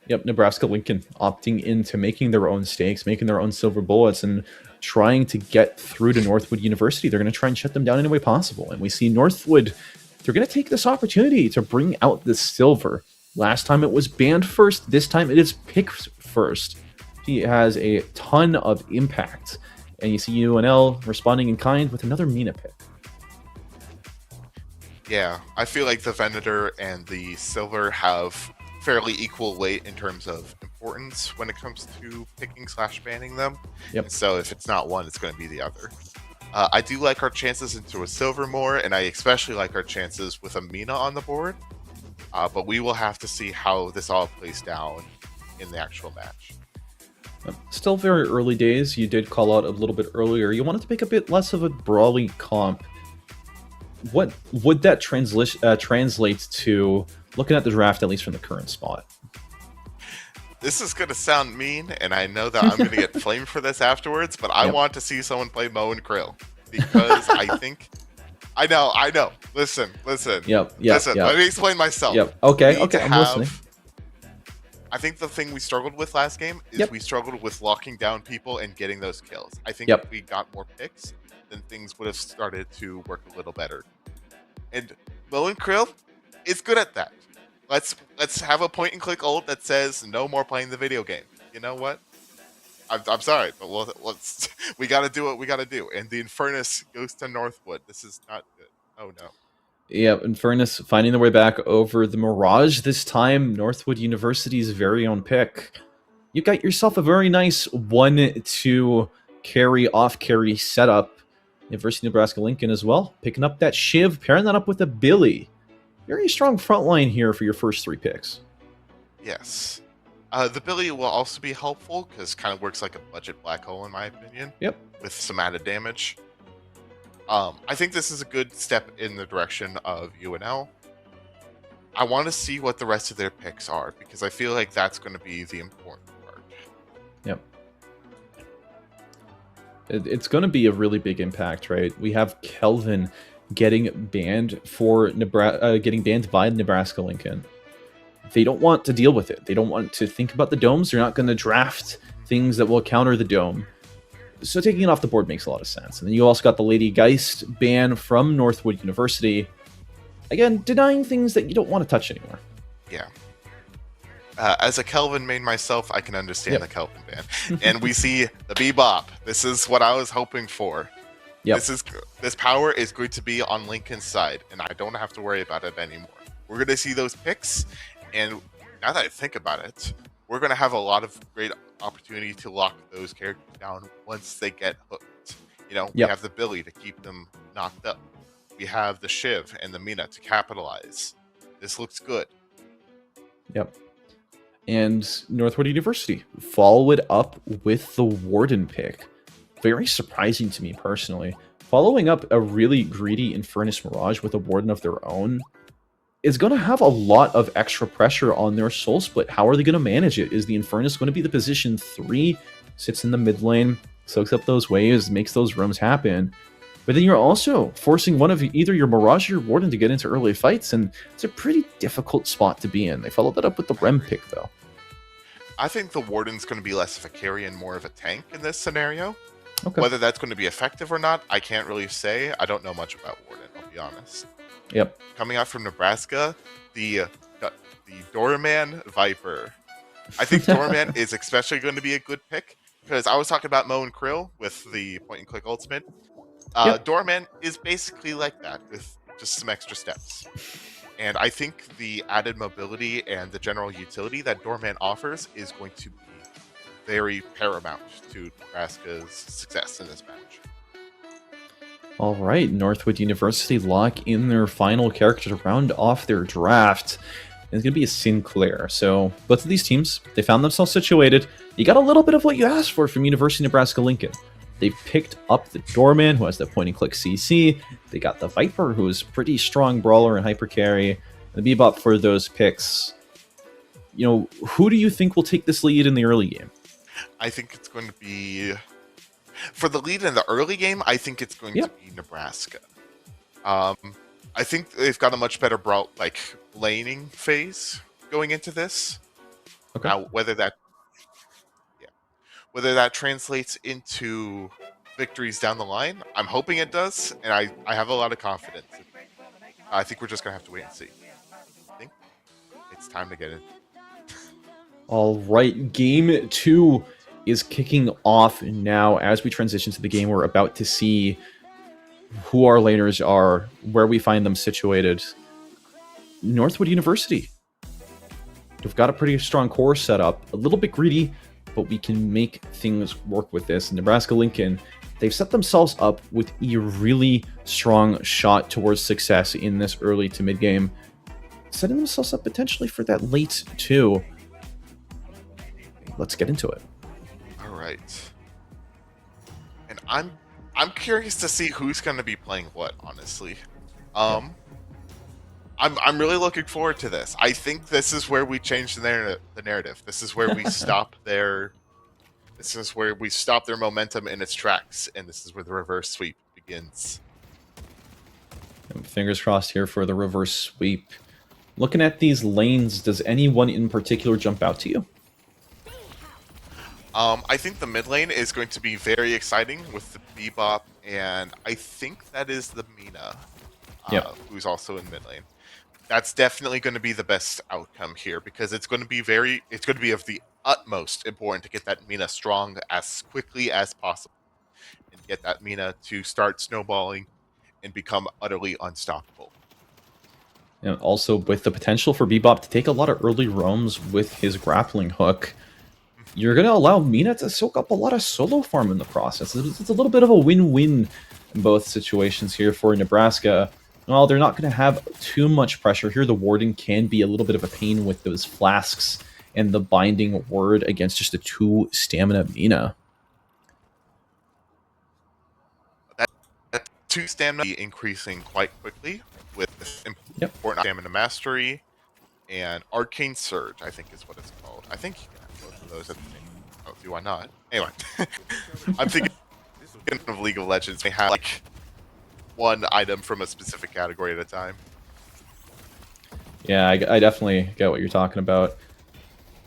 Yep, Nebraska Lincoln opting into making their own stakes, making their own silver bullets, and trying to get through to Northwood University. They're going to try and shut them down any way possible. And we see Northwood, they're going to take this opportunity to bring out the silver. Last time it was banned first. This time it is picked first. He has a ton of impact. And you see UNL responding in kind with another Mina pick. Yeah, I feel like the Venator and the Silver have fairly equal weight in terms of importance when it comes to picking / banning them. Yep. And so if it's not one, it's going to be the other. I do like our chances into a Silver more, and I especially like our chances with a Mina on the board. But we will have to see how this all plays down in the actual match. Still very early days. You did call out a little bit earlier. You wanted to make a bit less of a brawly comp. What would that translate to looking at the draft, at least from the current spot? This is going to sound mean, and I know that I'm going to get flamed for this afterwards, but I want to see someone play Mo and Krill. Because I think... I know. Listen. Listen, let me explain myself. Yep. Okay, I'm listening. I think the thing we struggled with last game is we struggled with locking down people and getting those kills. I think if we got more picks, then things would have started to work a little better. And Mo and Krill is good at that. Let's have a point and click ult that says no more playing the video game. You know what? I'm sorry, but we got to do what we got to do. And the Infernus goes to Northwood. This is not good. Oh no. Yeah, Infernus finding their way back over the Mirage. This time, Northwood University's very own pick. You got yourself a very nice 1-2 carry, off-carry setup. University of Nebraska Lincoln as well. Picking up that Shiv, pairing that up with a Billy. Very strong front line here for your first 3 picks. Yes. The Billy will also be helpful because kind of works like a budget black hole in my opinion. Yep. With some added damage. I think this is a good step in the direction of UNL. I want to see what the rest of their picks are because I feel like that's going to be the important part. Yep. It's going to be a really big impact, right? We have Kelvin getting banned for getting banned by Nebraska Lincoln. They don't want to deal with it. They don't want to think about the domes. They're not going to draft things that will counter the dome. So taking it off the board makes a lot of sense. And then you also got the Lady Geist ban from Northwood University. Again, denying things that you don't want to touch anymore. Yeah. As a Kelvin main myself, I can understand the Kelvin ban. And we see the Bebop. This is what I was hoping for. Yep. This power is going to be on Lincoln's side, and I don't have to worry about it anymore. We're going to see those picks, and now that I think about it, we're going to have a lot of great opportunity to lock those characters down once they get hooked. You know, we Yep. have the Billy to keep them knocked up. We have the Shiv and the Mina to capitalize. This looks good. Yep. And Northwood University follow it up with the Warden pick. Very surprising to me personally. Following up a really greedy Infernus Mirage with a Warden of their own is going to have a lot of extra pressure on their Soul Split. How are they going to manage it? Is the Infernus going to be the position 3? Sits in the mid lane, soaks up those waves, makes those rooms happen. But then you're also forcing one of either your Mirage or your Warden to get into early fights, and it's a pretty difficult spot to be in. They followed that up with the Rem pick, though. I think the Warden's going to be less of a carry and more of a tank in this scenario. Okay. Whether that's going to be effective or not, I can't really say. I don't know much about Warden, I'll be honest. Yep. Coming out from Nebraska, the Doorman Viper. I think Doorman is especially going to be a good pick because I was talking about Mo and Krill with the point and click ultimate. Yep. Doorman is basically like that with just some extra steps. And I think the added mobility and the general utility that Doorman offers is going to be very paramount to Nebraska's success in this match. All right, Northwood University lock in their final character to round off their draft. And it's going to be a Sinclair. So both of these teams, they found themselves situated. You got a little bit of what you asked for from University of Nebraska-Lincoln. They picked up the Doorman, who has the point-and-click CC. They got the Viper, who is pretty strong brawler and hyper carry. The Bebop for those picks. You know, who do you think will take this lead in the early game? I think it's going to be... For the lead in the early game, I think it's going to be Nebraska. I think they've got a much better laning phase going into this. Okay. Now, whether that translates into victories down the line, I'm hoping it does, and I have a lot of confidence. I think we're just going to have to wait and see. I think it's time to get in. All right, game 2 is kicking off now. As we transition to the game, we're about to see who our laners are, where we find them situated. Northwood University. We've got a pretty strong core set up. A little bit greedy, but we can make things work with this. Nebraska-Lincoln, they've set themselves up with a really strong shot towards success in this early to mid game, setting themselves up potentially for that late too. Let's get into it. All right. And I'm curious to see who's going to be playing what, honestly. I'm really looking forward to this. I think this is where we change the narrative. This is where we stop their momentum in its tracks, and this is where the reverse sweep begins. And fingers crossed here for the reverse sweep. Looking at these lanes, does anyone in particular jump out to you? I think the mid lane is going to be very exciting with the Bebop, and I think that is the Mina, who's also in mid lane. That's definitely going to be the best outcome here because it's going to be of the utmost important to get that Mina strong as quickly as possible and get that Mina to start snowballing and become utterly unstoppable. And also with the potential for Bebop to take a lot of early roams with his grappling hook, you're going to allow Mina to soak up a lot of solo farm in the process. It's a little bit of a win-win in both situations here for Nebraska. Well, they're not going to have too much pressure here. The Warden can be a little bit of a pain with those flasks and the binding word against just a 2 stamina Mina. That 2 stamina increasing quite quickly with important stamina mastery and Arcane Surge, I think is what it's called. I think you can have both of those at the same time. Oh, do I not? Anyway, I'm thinking of League of Legends. They have one item from a specific category at a time. Yeah, I definitely get what you're talking about.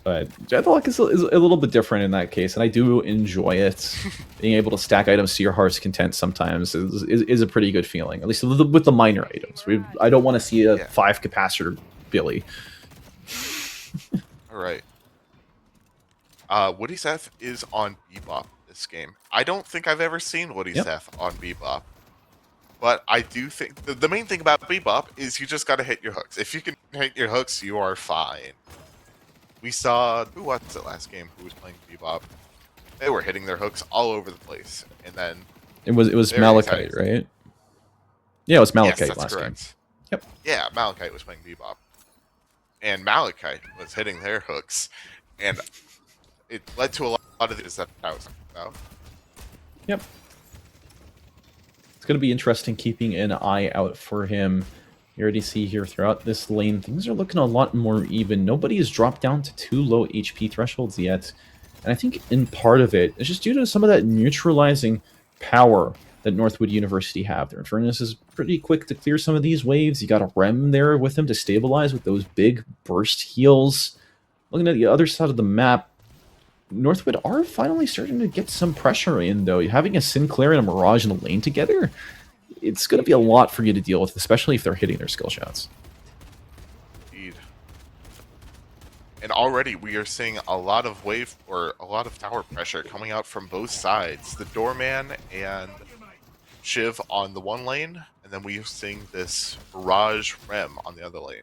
But Deadlock is a little bit different in that case, and I do enjoy it. Being able to stack items to your heart's content sometimes is a pretty good feeling, at least with the minor items. I don't want to see a 5 capacitor Billy. All right. Woody Seth is on Bebop this game. I don't think I've ever seen Woody Seth on Bebop. But I do think the main thing about Bebop is you just got to hit your hooks. If you can hit your hooks, you are fine. We saw, who was it last game who was playing Bebop? They were hitting their hooks all over the place. And then It was very Malachite, tight. right? Yeah, it was Malachite Yes, that's last correct. game. Yep. Yeah, Malachite was playing Bebop. And Malachite was hitting their hooks. And it led to a lot of this that I was talking about. Yep. It's going to be interesting keeping an eye out for him. You already see here throughout this lane, things are looking a lot more even. Nobody has dropped down to too low HP thresholds yet. And I think in part of it, it's just due to some of that neutralizing power that Northwood University have. Their Infernus is pretty quick to clear some of these waves. You got a Rem there with him to stabilize with those big burst heals. Looking at the other side of the map, Northwood are finally starting to get some pressure in, though. Having a Sinclair and a Mirage in the lane together, it's going to be a lot for you to deal with, especially if they're hitting their skill shots. Indeed. And already we are seeing a lot of wave or a lot of tower pressure coming out from both sides. The Doorman and Shiv on the one lane, and then we are seeing this Mirage Rem on the other lane.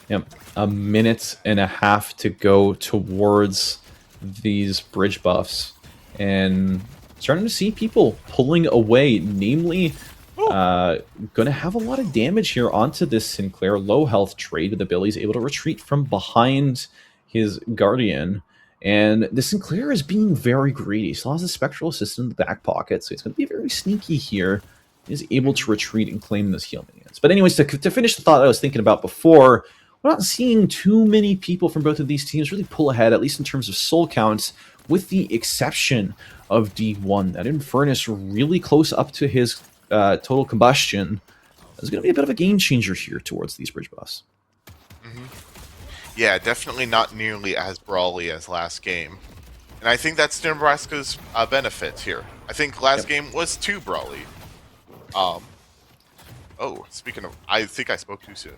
Yep, a minute and a half to go towards these bridge buffs, and starting to see people pulling away, namely going to have a lot of damage here onto this Sinclair. Low health trade, the Billy's able to retreat from behind his Guardian, and the Sinclair is being very greedy. Still has a Spectral Assistant in the back pocket, so he's going to be very sneaky here. Is able to retreat and claim those heal minions. But anyways, to finish the thought I was thinking about before, we're not seeing too many people from both of these teams really pull ahead, at least in terms of soul counts, with the exception of D1. That Infernus really close up to his total combustion is going to be a bit of a game changer here towards these bridge buffs. Yeah, definitely not nearly as brawly as last game. And I think that's Nebraska's benefit here. I think last game was too brawly. Oh, speaking of, I think I spoke too soon.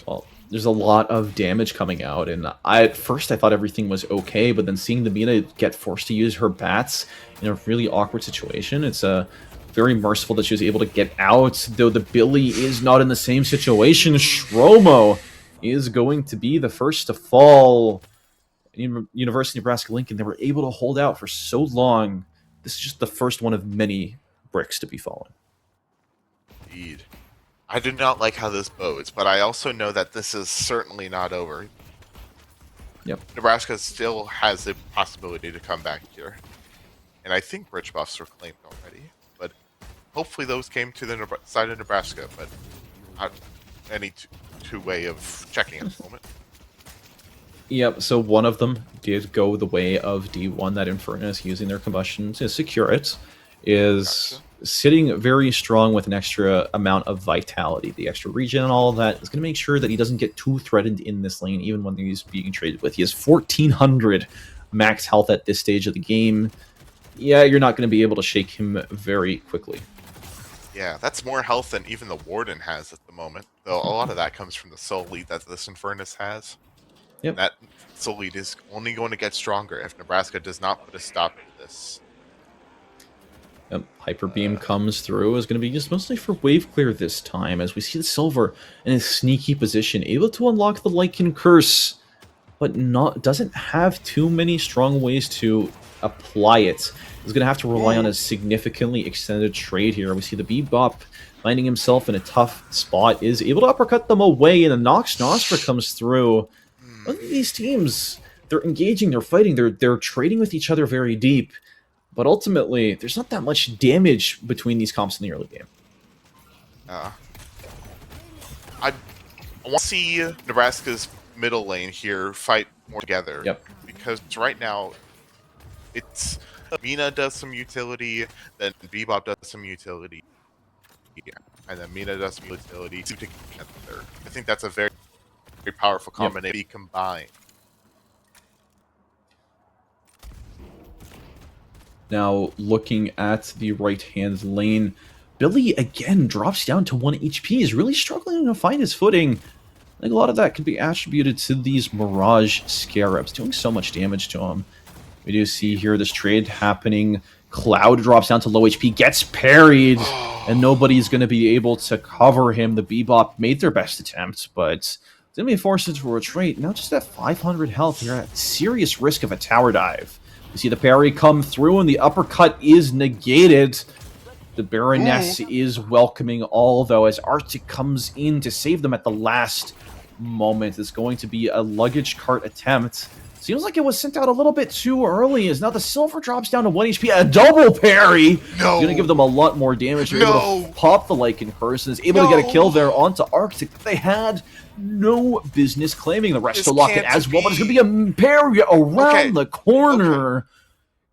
Well, there's a lot of damage coming out, and at first I thought everything was okay, but then seeing the Mina get forced to use her bats in a really awkward situation, it's very merciful that she was able to get out, though the Billy is not in the same situation. Shromo is going to be the first to fall. University of Nebraska Lincoln, they were able to hold out for so long. This is just the first one of many bricks to be fallen. Indeed. I do not like how this bodes, but I also know that this is certainly not over. Yep. Nebraska still has the possibility to come back here. And I think bridge buffs were claimed already, but hopefully those came to the side of Nebraska, but not any two way of checking at the moment. Yep, so one of them did go the way of D1, that Infernus, using their combustion to secure it, is sitting very strong with an extra amount of vitality. The extra regen and all of that is going to make sure that he doesn't get too threatened in this lane, even when he's being traded with. He has 1,400 max health at this stage of the game. Yeah, you're not going to be able to shake him very quickly. Yeah, that's more health than even the Warden has at the moment. Though a lot of that comes from the Soul Lead that this Infernus has. Yep. That Soul Lead is only going to get stronger if Nebraska does not put a stop to this. Yep. Hyper Beam comes through, is going to be used mostly for wave clear this time, as we see the Silver in a sneaky position, able to unlock the Lycan Curse, but doesn't have too many strong ways to apply it. He's going to have to rely on a significantly extended trade here. We see the Bebop finding himself in a tough spot, is able to uppercut them away, and a Nox Nostra comes through. Both of these teams, they're engaging, they're fighting, they're trading with each other very deep, but ultimately, there's not that much damage between these comps in the early game. I want to see Nebraska's middle lane here fight more together. Yep. Because right now, it's Mina does some utility, then Bebop does some utility, and then Mina does some utility together. I think that's a very, very powerful combination combined. Now, looking at the right-hand lane, Billy again drops down to 1 HP, is really struggling to find his footing. I think a lot of that could be attributed to these Mirage Scarabs, doing so much damage to him. We do see here this trade happening Cloud drops down to low HP, gets parried, and nobody's going to be able to cover him. The Bebop made their best attempt, but it's going to be forced into a retreat. Now just at 500 health, you're at serious risk of a tower dive. You see the parry come through, and the uppercut is negated. The Baroness is welcoming all, though, as Arctic comes in to save them at the last moment. It's going to be a luggage cart attempt. Seems like it was sent out a little bit too early, as now the Silver drops down to 1 HP. A double parry! No! Going to give them a lot more damage. They're able to pop the Lycan Curse, and is able to get a kill there onto Arctic that they had no business claiming. The rest This to lock it can't as well, but it's be. going to be a parry around Okay. the corner.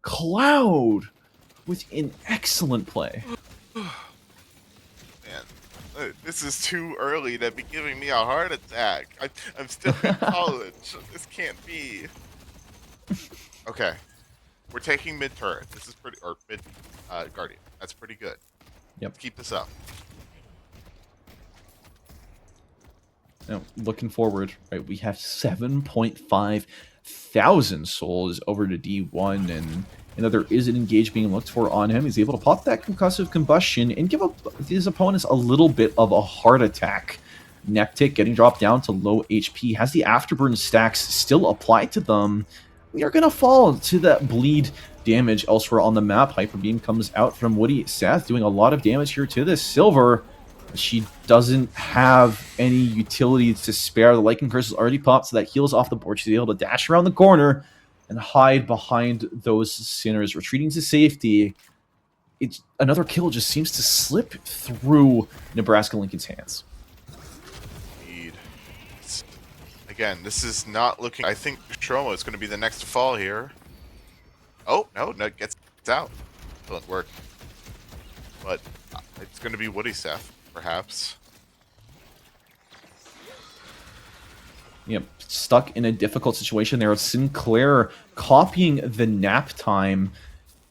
Cloud with an excellent play. Man, this is too early to be giving me a heart attack. I'm still in college. This can't be. Okay, we're taking mid turret. This is pretty, or mid guardian. That's pretty good. Yep. Keep this up. Now, looking forward, right, we have 7.5 thousand souls over to D1, and there is an engage being looked for on him. He's able to pop that concussive combustion and give his opponents a little bit of a heart attack. Neptic getting dropped down to low HP, has the afterburn stacks still applied to them. We are going to fall to that bleed damage elsewhere on the map. Hyper Beam comes out from Woody Seth, doing a lot of damage here to this Silver. She doesn't have any utility to spare. The Lycan Curse is already popped, so that heals off the board. She's able to dash around the corner and hide behind those Sinners, retreating to safety. Another kill just seems to slip through Nebraska Lincoln's hands. Indeed. Again, this is not looking. I think Stromo is going to be the next to fall here. Oh no, no, gets out. Doesn't work. But it's going to be Woody Seth, perhaps. Yep, stuck in a difficult situation there. Sinclair copying the nap time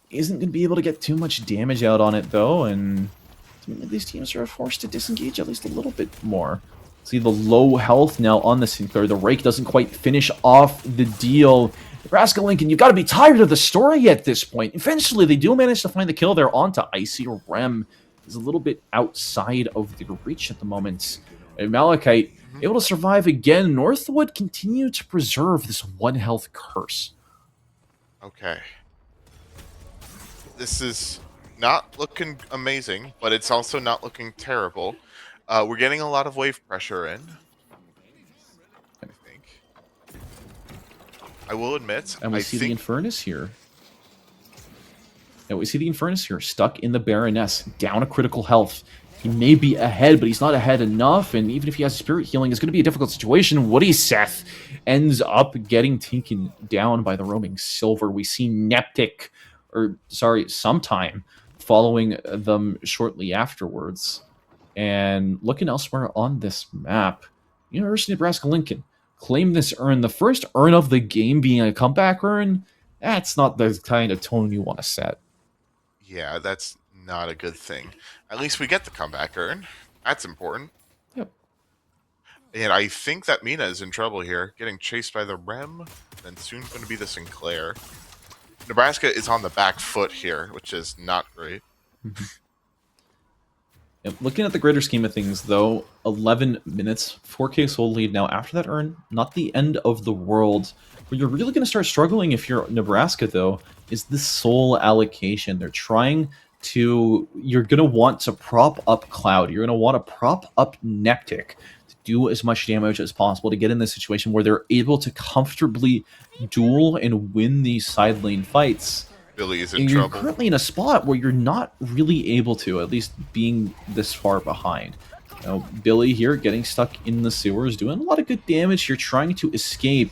isn't going to be able to get too much damage out on it, though, and these teams are forced to disengage at least a little bit more. See the low health now on the Sinclair. The Rake doesn't quite finish off the deal. Nebraska Lincoln, you've got to be tired of the story at this point. Eventually, they do manage to find the kill there onto Icy. Rem is a little bit outside of the reach at the moment. And Malachite able to survive again. Northwood continue to preserve this 1 health curse. Okay. This is not looking amazing, but it's also not looking terrible. We're getting a lot of wave pressure in, I think. I will admit, And we I see think the Infernus here. Yeah, we see the Infernus here, stuck in the Baroness, down a critical health. He may be ahead, but he's not ahead enough, and even if he has Spirit Healing, it's going to be a difficult situation. Woody Seth ends up getting taken down by the roaming Silver. We see Neptic, sometime following them shortly afterwards. And looking elsewhere on this map, University of Nebraska Lincoln claim this urn. The first urn of the game being a comeback urn, that's not the kind of tone you want to set. yeah, that's not a good thing. At least we get the comeback urn. That's important. Yep. And I think that Mina is in trouble here, getting chased by the Rem, then soon going to be the Sinclair. Nebraska is on the back foot here, which is not great. Yep. Looking at the greater scheme of things, though, 11 minutes, 4K soul lead. Now, after that urn, not the end of the world. Where you're really going to start struggling if you're Nebraska, though, is the soul allocation. You're going to want to prop up Cloud. You're going to want to prop up Neptic to do as much damage as possible to get in this situation where they're able to comfortably duel and win these side lane fights. Billy is in And you're trouble. currently in a spot where you're not really able to, at least being this far behind. Billy here getting stuck in the sewers, doing a lot of good damage. You're trying to escape,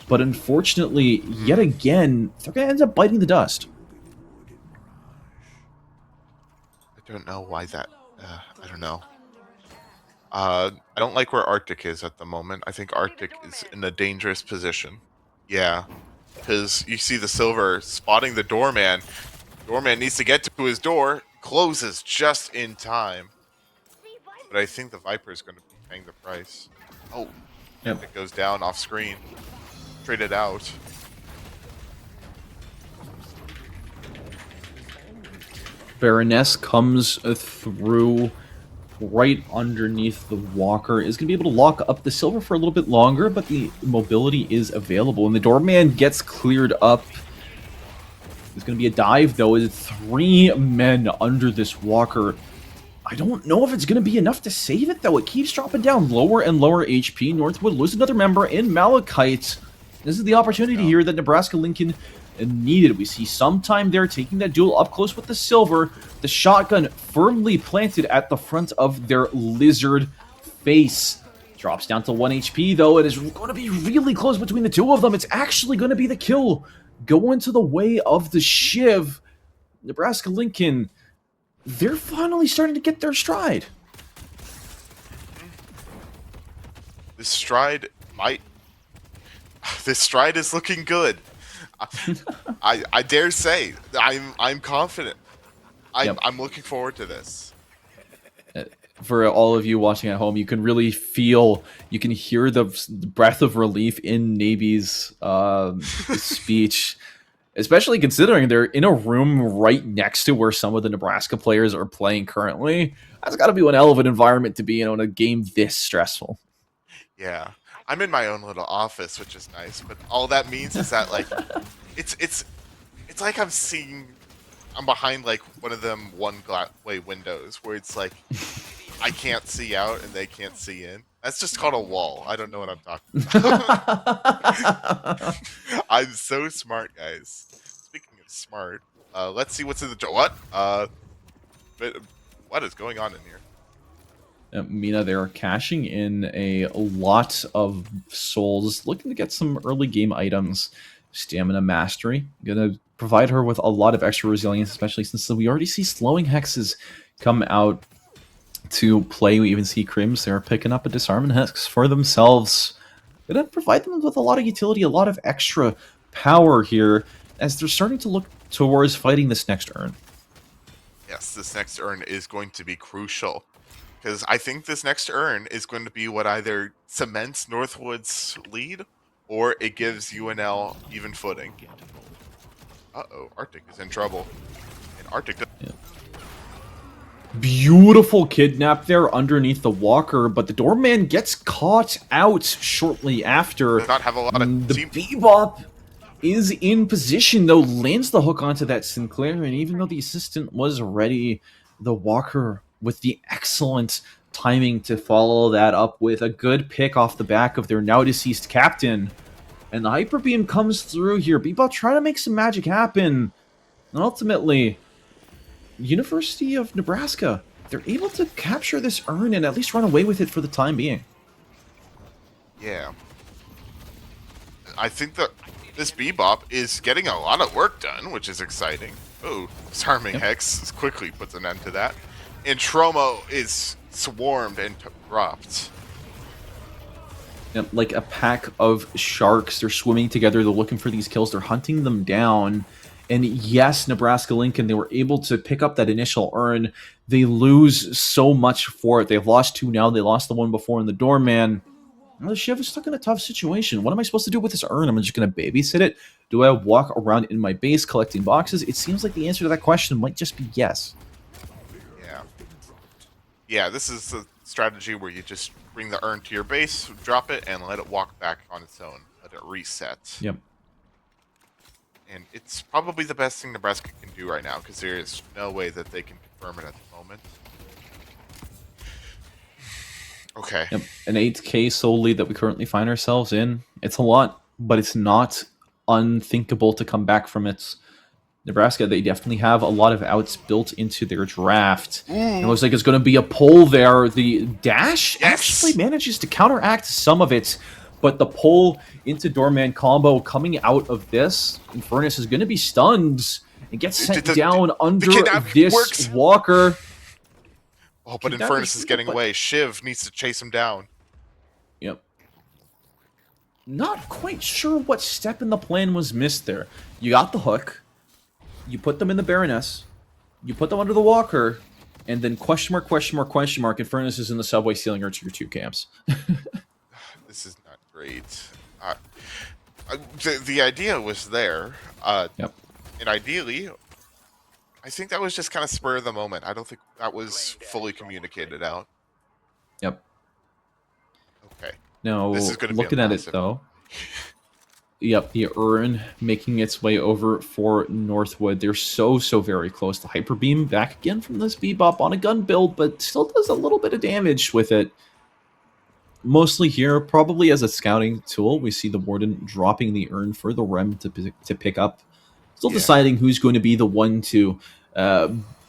but unfortunately, yet again, they're going to end up biting the dust. I don't know why that. I don't know. I don't like where Arctic is at the moment. I think Arctic is in a dangerous position. Yeah, because you see the Silver spotting the doorman. Doorman needs to get to his door. Closes just in time. But I think the Viper is going to be paying the price. Oh, Yep. it goes down off screen. Traded out. Baroness comes through right underneath the walker, is going to be able to lock up the silver for a little bit longer, but the mobility is available. And the doorman gets cleared up. There's going to be a dive, though. It's 3 men under this walker. I don't know if it's going to be enough to save it, though. It keeps dropping down lower and lower HP. Northwood loses another member in Malachite. This is the opportunity here that Nebraska Lincoln needed. We see some time there taking that duel up close with the silver. The shotgun firmly planted at the front of their lizard face. Drops down to 1 HP, though. It is going to be really close between the two of them. It's actually going to be the kill going to the way of the Shiv. Nebraska Lincoln, they're finally starting to get their stride. This stride is looking good. I dare say I'm confident. I'm looking forward to this. For all of you watching at home, you can really feel, you can hear the breath of relief in Navy's speech, especially considering they're in a room right next to where some of the Nebraska players are playing currently. That's got to be one hell of an environment to be in a game this stressful. Yeah, I'm in my own little office, which is nice, but all that means is that like it's like I'm behind like one of them one-way windows where it's like I can't see out and they can't see in. That's just called a wall. I don't know what I'm talking about. I'm so smart, guys. Speaking of smart, let's see what's in the door. What is going on in here? Mina, they're cashing in a lot of souls, looking to get some early game items. Stamina Mastery, gonna provide her with a lot of extra resilience, especially since we already see slowing hexes come out to play. We even see Crims, they're picking up a disarmament hex for themselves. Gonna provide them with a lot of utility, a lot of extra power here, as they're starting to look towards fighting this next urn. Yes, this next urn is going to be crucial. Because I think this next urn is going to be what either cements Northwood's lead, or it gives UNL even footing. Uh-oh, Arctic is in trouble. And Arctic... Beautiful kidnap there underneath the walker, but the doorman gets caught out shortly after. Does not have a lot of the team... Bebop is in position, though, lands the hook onto that Sinclair, and even though the assistant was ready, the walker with the excellent timing to follow that up with a good pick off the back of their now deceased captain. And the Hyper Beam comes through here. Bebop trying to make some magic happen. And ultimately, University of Nebraska, they're able to capture this urn and at least run away with it for the time being. Yeah. I think that this Bebop is getting a lot of work done, which is exciting. Oh, Disarming Hex quickly puts an end to that. And Tromo is swarmed and dropped. Yep, like a pack of sharks. They're swimming together. They're looking for these kills. They're hunting them down. And yes, Nebraska Lincoln, they were able to pick up that initial urn. They lose so much for it. They've lost 2 now. They lost the one before in the doorman. Well, the Shiv is stuck in a tough situation. What am I supposed to do with this urn? Am I just going to babysit it? Do I walk around in my base collecting boxes? It seems like the answer to that question might just be yes. Yeah, this is the strategy where you just bring the urn to your base, drop it, and let it walk back on its own. Let it reset. Yep. And it's probably the best thing Nebraska can do right now, because there is no way that they can confirm it at the moment. Okay. Yep. An 8K soul lead that we currently find ourselves in. It's a lot, but it's not unthinkable to come back from it. Nebraska, they definitely have a lot of outs built into their draft. It looks like it's going to be a pull there. The dash actually manages to counteract some of it, but the pull into Doorman combo coming out of this, Infernus is going to be stunned and gets sent down under this walker. Oh, but Infernus is getting away. Shiv needs to chase him down. Yep. Not quite sure what step in the plan was missed there. You got the hook. You put them in the Baroness, you put them under the walker, and then question mark, Infernus is in the subway stealing her to your 2 camps. This is not great. The idea was there. Yep. And ideally, I think that was just kind of spur of the moment. I don't think that was fully communicated out. Yep. Okay. Now, This is gonna be a looking at it massive- though, yep, the urn making its way over for Northwood. They're so very close. The Hyper Beam back again from this Bebop on a gun build, but still does a little bit of damage with it. Mostly here, probably as a scouting tool. We see the Warden dropping the urn for the Rem to pick up. Still Yeah. deciding who's going to be the one to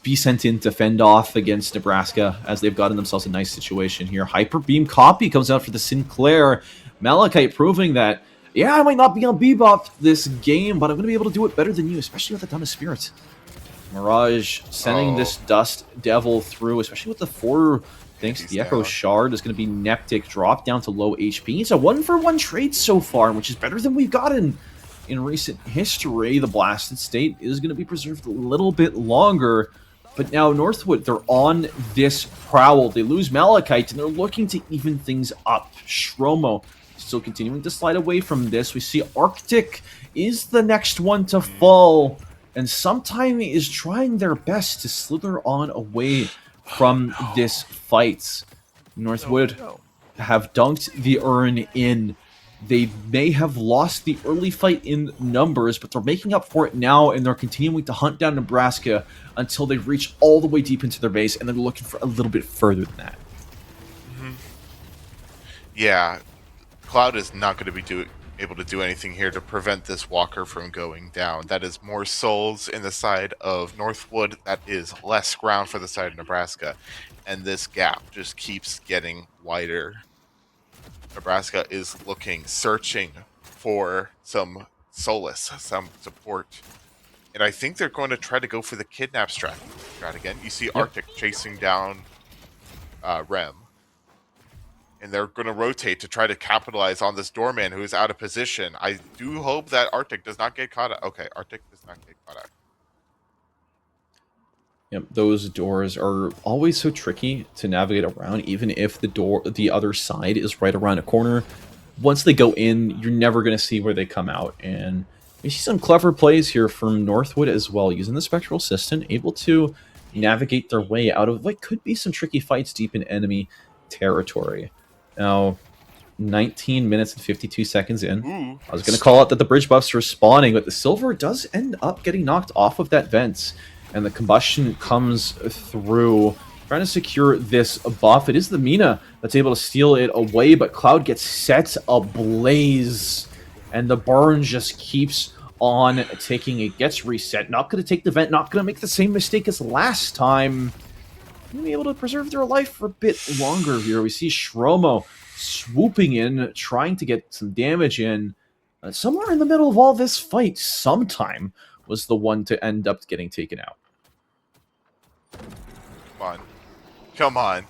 be sent in to fend off against Nebraska, as they've gotten themselves a nice situation here. Hyper Beam copy comes out for the Sinclair. Malachite proving that, yeah, I might not be on Bebop this game, but I'm going to be able to do it better than you, especially with the Ton of Spirit. Mirage sending this Dust Devil through, especially with the 4, thanks to the He's Echo down. Shard, is going to be Neptic dropped down to low HP. It's a 1-for-1 trade so far, which is better than we've gotten in recent history. The Blasted State is going to be preserved a little bit longer, but now Northwood, they're on this prowl. They lose Malachite, and they're looking to even things up. Shromo still continuing to slide away from this. We see Arctic is the next one to fall, and Sometime is trying their best to slither on away from this fight. Northwood have dunked the urn in. They may have lost the early fight in numbers, but they're making up for it now, and they're continuing to hunt down Nebraska until they reach all the way deep into their base, and they're looking for a little bit further than that. Yeah, Cloud is not going to be able to do anything here to prevent this walker from going down. That is more souls in the side of Northwood. That is less ground for the side of Nebraska. And this gap just keeps getting wider. Nebraska is searching for some solace, some support. And I think they're going to try to go for the kidnap strat again. You see Arctic chasing down Rem. And they're going to rotate to try to capitalize on this doorman who is out of position. I do hope that Arctic does not get caught out. Okay, Arctic does not get caught out. Yep, those doors are always so tricky to navigate around, even if the other side is right around a corner. Once they go in, you're never going to see where they come out. And we see some clever plays here from Northwood as well, using the Spectral Assistant, able to navigate their way out of what could be some tricky fights deep in enemy territory. Now, 19 minutes and 52 seconds in. Ooh, I was going to call out that the bridge buffs are spawning, but the silver does end up getting knocked off of that vent, and the combustion comes through, trying to secure this buff. It is the Mina that's able to steal it away, but Cloud gets set ablaze, and the burn just keeps on ticking. It gets reset. Not going to take the vent, not going to make the same mistake as last time. Going to be able to preserve their life for a bit longer here. We see Shromo swooping in, trying to get some damage in. Somewhere in the middle of all this fight, Sometime was the one to end up getting taken out. Come on.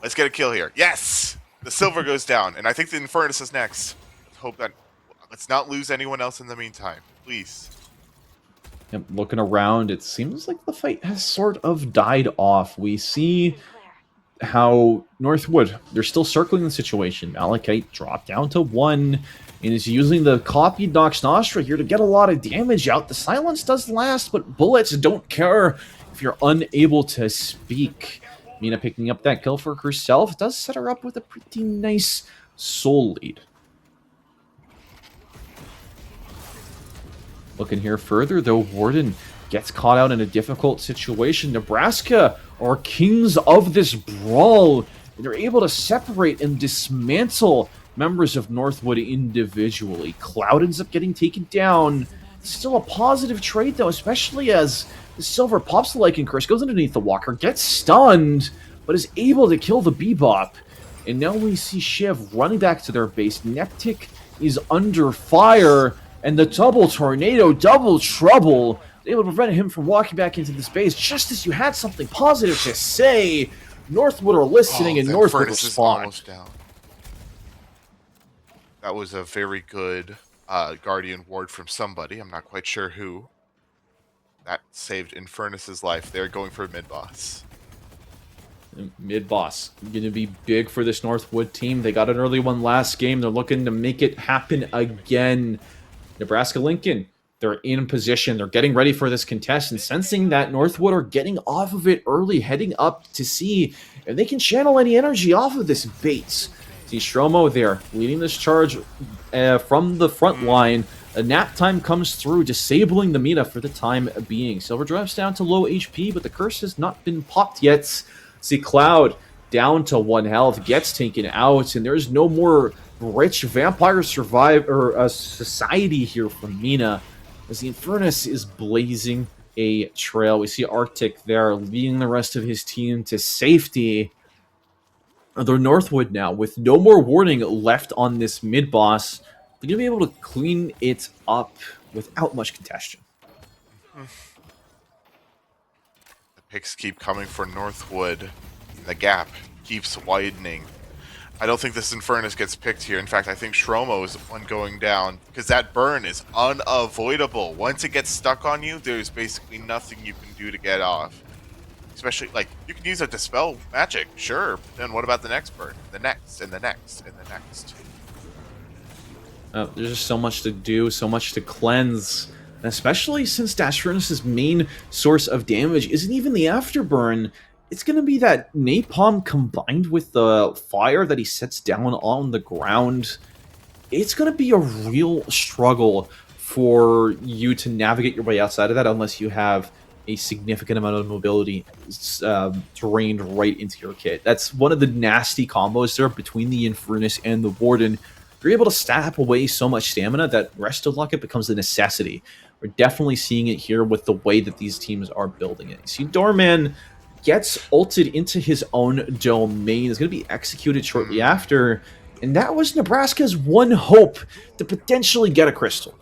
Let's get a kill here. Yes! The silver goes down, and I think the Infernus is next. Let's not lose anyone else in the meantime. Please. Yep, looking around, it seems like the fight has sort of died off. We see how Northwood, they're still circling the situation. Malachite dropped down to 1 and is using the copied Nox Nostra here to get a lot of damage out. The silence does last, but bullets don't care if you're unable to speak. Mina picking up that kill for herself does set her up with a pretty nice soul lead. Looking here further, though, Warden gets caught out in a difficult situation. Nebraska are kings of this brawl, and they're able to separate and dismantle members of Northwood individually. Cloud ends up getting taken down. Still a positive trade, though, especially as the Silver pops the Lycan Curse, goes underneath the Walker, gets stunned, but is able to kill the Bebop. And now we see Shiv running back to their base. Neptic is under fire, and the double tornado, double trouble, able to prevent him from walking back into the space just as you had something positive to say. Northwood are listening, and the Northwood Infernus is respond. almost down. That was a very good Guardian Ward from somebody. I'm not quite sure who. That saved Infernus's life. They're going for mid-boss. Mid-boss. Going to be big for this Northwood team. They got an early one last game. They're looking to make it happen again. Nebraska Lincoln They're in position. They're getting ready for this contest and sensing that Northwood are getting off of it early, heading up to see if they can channel any energy off of this base. See Stromo there leading this charge from the front line. A nap time comes through, disabling the Mina for the time being. Silver drops down to low HP, but the curse has not been popped yet. See Cloud down to 1 health, gets taken out, and there's no more rich vampire survivor society here from Mina, as the Infernus is blazing a trail. We see Arctic there leading the rest of his team to safety. They're Northwood now, with no more warning left on this mid-boss. They're going to be able to clean it up without much congestion. The picks keep coming for Northwood. The gap keeps widening. I don't think this Infernus gets picked here. In fact, I think Stromo is the one going down, because that burn is unavoidable. Once it gets stuck on you, there's basically nothing you can do to get off. Especially, like, you can use a Dispel magic, sure, but then what about the next burn? The next, and the next, and the next. There's just so much to do, so much to cleanse. And especially since Dash Furnace's main source of damage isn't even the Afterburn. It's going to be that napalm combined with the fire that he sets down on the ground. It's going to be a real struggle for you to navigate your way outside of that unless you have a significant amount of mobility drained right into your kit. That's one of the nasty combos there between the Infernus and the Warden. You're able to stab away so much stamina that Rest of Luck, it becomes a necessity. We're definitely seeing it here with the way that these teams are building it. You see Doorman gets ulted into his own domain, is going to be executed shortly after, and that was Nebraska's one hope to potentially get a crystal.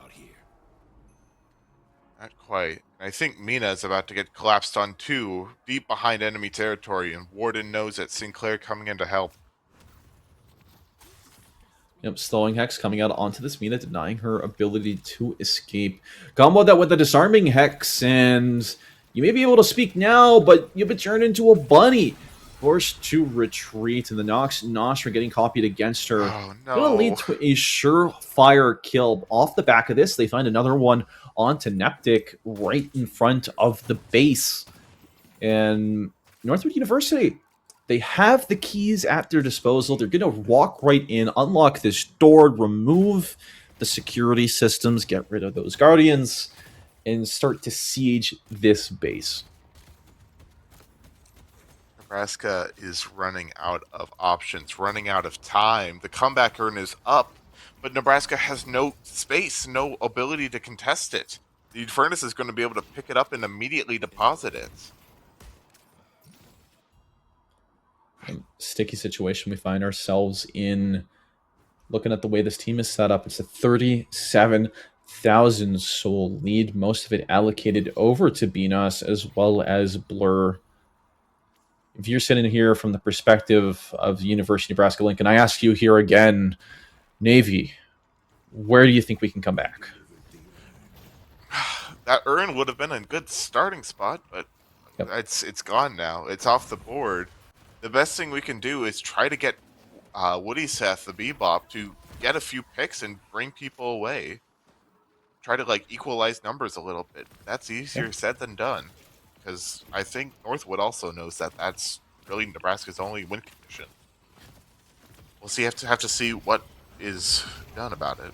Not quite. I think Mina is about to get collapsed on too, deep behind enemy territory, and Warden knows it. Sinclair coming in to help. Yep, Stalling Hex coming out onto this Mina, denying her ability to escape. Combo that with the Disarming Hex, and you may be able to speak now, but you've been turned into a bunny. Forced to retreat, and the Nostra getting copied against her. Oh, no. Gonna lead to a surefire kill. Off the back of this, they find another one onto Neptic right in front of the base. And Northwood University, they have the keys at their disposal. They're going to walk right in, unlock this door, remove the security systems, get rid of those guardians, and start to siege this base. Nebraska is running out of options, running out of time. The comeback earn is up, but Nebraska has no space, no ability to contest it. The Infernus is going to be able to pick it up and immediately deposit it. Sticky situation we find ourselves in. Looking at the way this team is set up, it's a 37,000 soul lead, most of it allocated over to Benos as well as Blur. If you're sitting here from the perspective of the University of Nebraska-Lincoln, I ask you here again, Navy, where do you think we can come back? That urn would have been a good starting spot, but Yep. it's gone now. It's off the board. The best thing we can do is try to get Woody Seth, the Bebop, to get a few picks and bring people away. Try to like equalize numbers a little bit. That's easier said than done, because I think Northwood also knows that that's really Nebraska's only win condition. We'll see. Have to see what is done about it.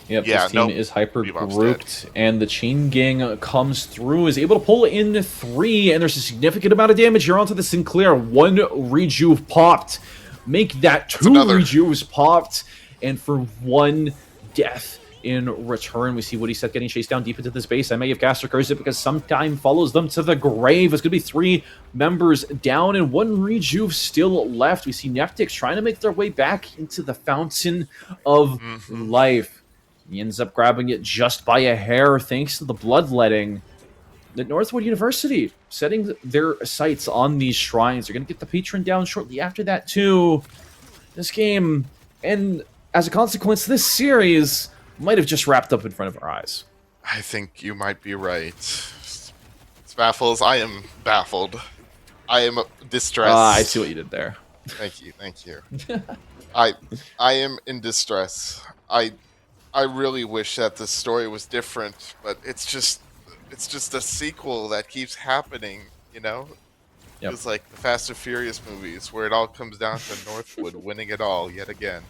Yep, Yeah, this team no, is hyper Bebop's grouped, and the chain gang comes through, is able to pull in 3, and there's a significant amount of damage here onto the Sinclair. 1 rejuve popped. Make that 2 another. rejuves popped, and for 1 death in return. We see Woody Seth getting chased down deep into this base. I may have cast Cursed it because some time follows them to the grave. It's going to be 3 members down and 1 rejuve still left. We see Neptix trying to make their way back into the Fountain of Life. He ends up grabbing it just by a hair thanks to the bloodletting. The Northwood University setting their sights on these shrines. They're going to get the patron down shortly after that too. This game, and as a consequence, this series might have just wrapped up in front of our eyes. I think you might be right. Baffles. I am baffled. I am distressed. I see what you did there. Thank you. I am in distress. I really wish that the story was different, but it's just a sequel that keeps happening, you know? Yep. It's like the Fast and Furious movies where it all comes down to Northwood winning it all yet again.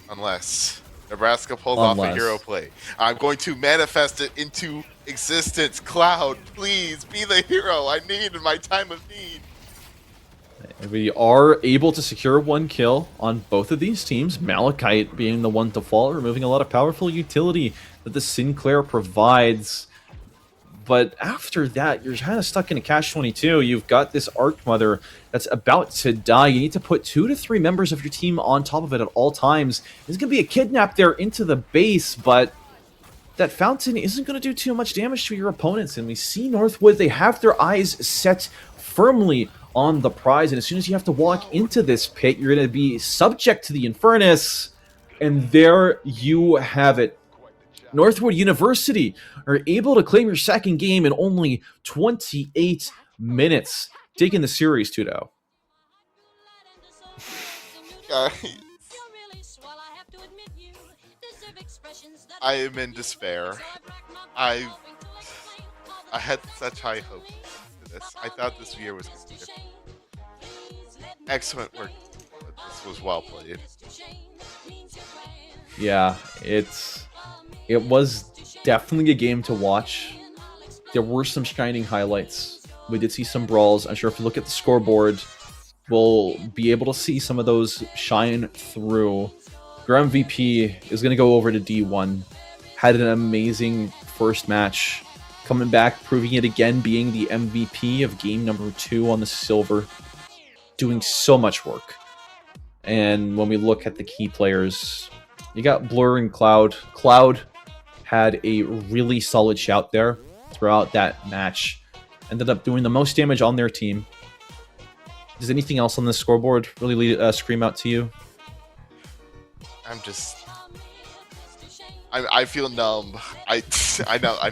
Unless Nebraska pulls off a hero play. I'm going to manifest it into existence. Cloud, please be the hero I need in my time of need. We are able to secure 1 kill on both of these teams, Malachite being the one to fall, removing a lot of powerful utility that the Sinclair provides. But after that, you're kind of stuck in a catch-22. You've got this Arc Mother that's about to die. You need to put 2 to 3 members of your team on top of it at all times. There's going to be a kidnap there into the base, but that fountain isn't going to do too much damage to your opponents. And we see Northwood, they have their eyes set firmly on the prize. And as soon as you have to walk into this pit, you're going to be subject to the Infernus. And there you have it. Northwood University are able to claim your second game in only 28 minutes, taking the series 2-0. I am in despair. I had such high hopes for this. I thought this year was going to be different. Excellent work. This was well played. Yeah, it was definitely a game to watch. There were some shining highlights. We did see some brawls. I'm sure if you look at the scoreboard, we'll be able to see some of those shine through. Your MVP is going to go over to D1. Had an amazing first match. Coming back, proving it again, being the MVP of game number 2 on the silver. Doing so much work. And when we look at the key players, you got Blur and Cloud. Cloud had a really solid shout there throughout that match. Ended up doing the most damage on their team. Does anything else on the scoreboard really scream out to you? I feel numb. I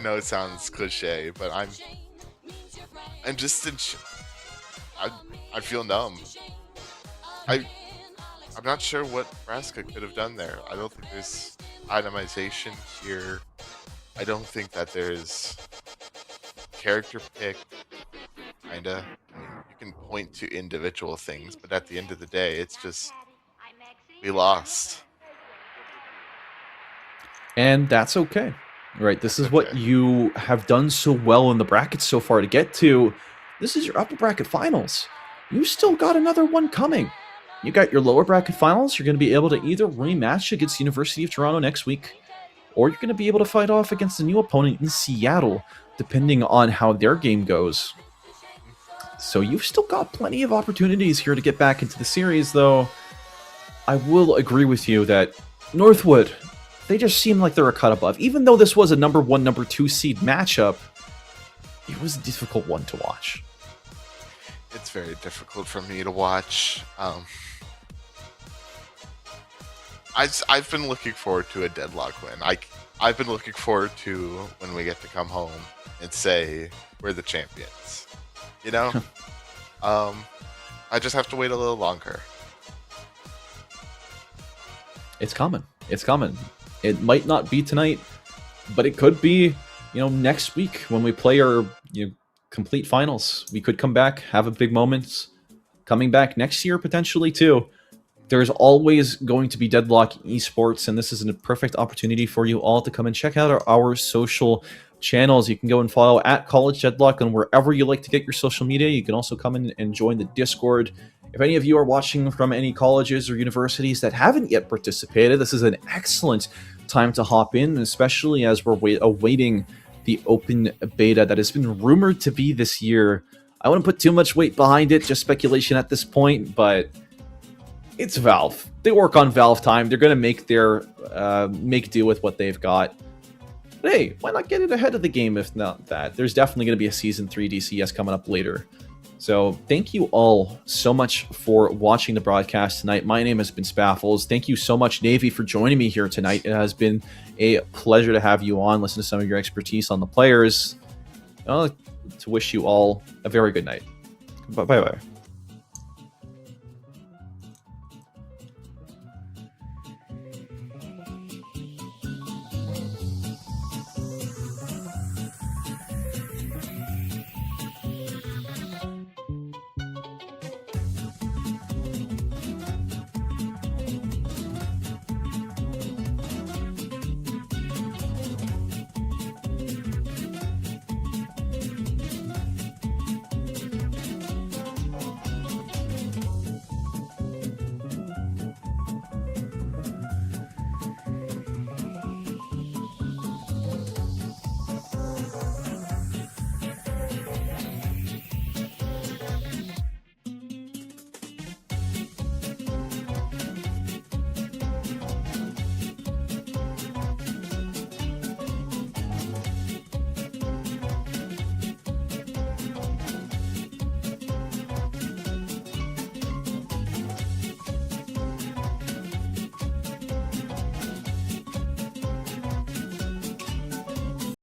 know it sounds cliche, but I'm just I feel numb. I'm not sure what Nebraska could have done there. I don't think there's itemization here. I don't think that there's character pick. Kinda. You can point to individual things, but at the end of the day, it's just we lost. And that's okay. Right, this is what you have done so well in the brackets so far to get to. This is your upper bracket finals. You still got another one coming. You got your lower bracket finals. You're going to be able to either rematch against University of Toronto next week, or you're going to be able to fight off against a new opponent in Seattle, depending on how their game goes. So you've still got plenty of opportunities here to get back into the series, though. I will agree with you that Northwood, they just seem like they're a cut above. Even though this was a number 1, number 2 seed matchup, it was a difficult one to watch. It's very difficult for me to watch. I've been looking forward to a deadlock win. I've been looking forward to when we get to come home and say we're the champions. You know? I just have to wait a little longer. It's coming. It's coming. It might not be tonight, but it could be, next week when we play our complete finals. We could come back, have a big moment. Coming back next year, potentially, too. There's always going to be Deadlock Esports, and this is a perfect opportunity for you all to come and check out our social channels. You can go and follow at College Deadlock on wherever you like to get your social media. You can also come in and join the Discord. If any of you are watching from any colleges or universities that haven't yet participated, this is an excellent time to hop in, especially as we're awaiting the open beta that has been rumored to be this year. I wouldn't put too much weight behind it, just speculation at this point, but it's Valve. They work on Valve time. They're going to make their make do with what they've got. But hey, why not get it ahead of the game if not that? There's definitely going to be a Season 3 DCS coming up later. So thank you all so much for watching the broadcast tonight. My name has been Spaffles. Thank you so much, Navy, for joining me here tonight. It has been a pleasure to have you on, listen to some of your expertise on the players. To wish you all a very good night. Bye-bye.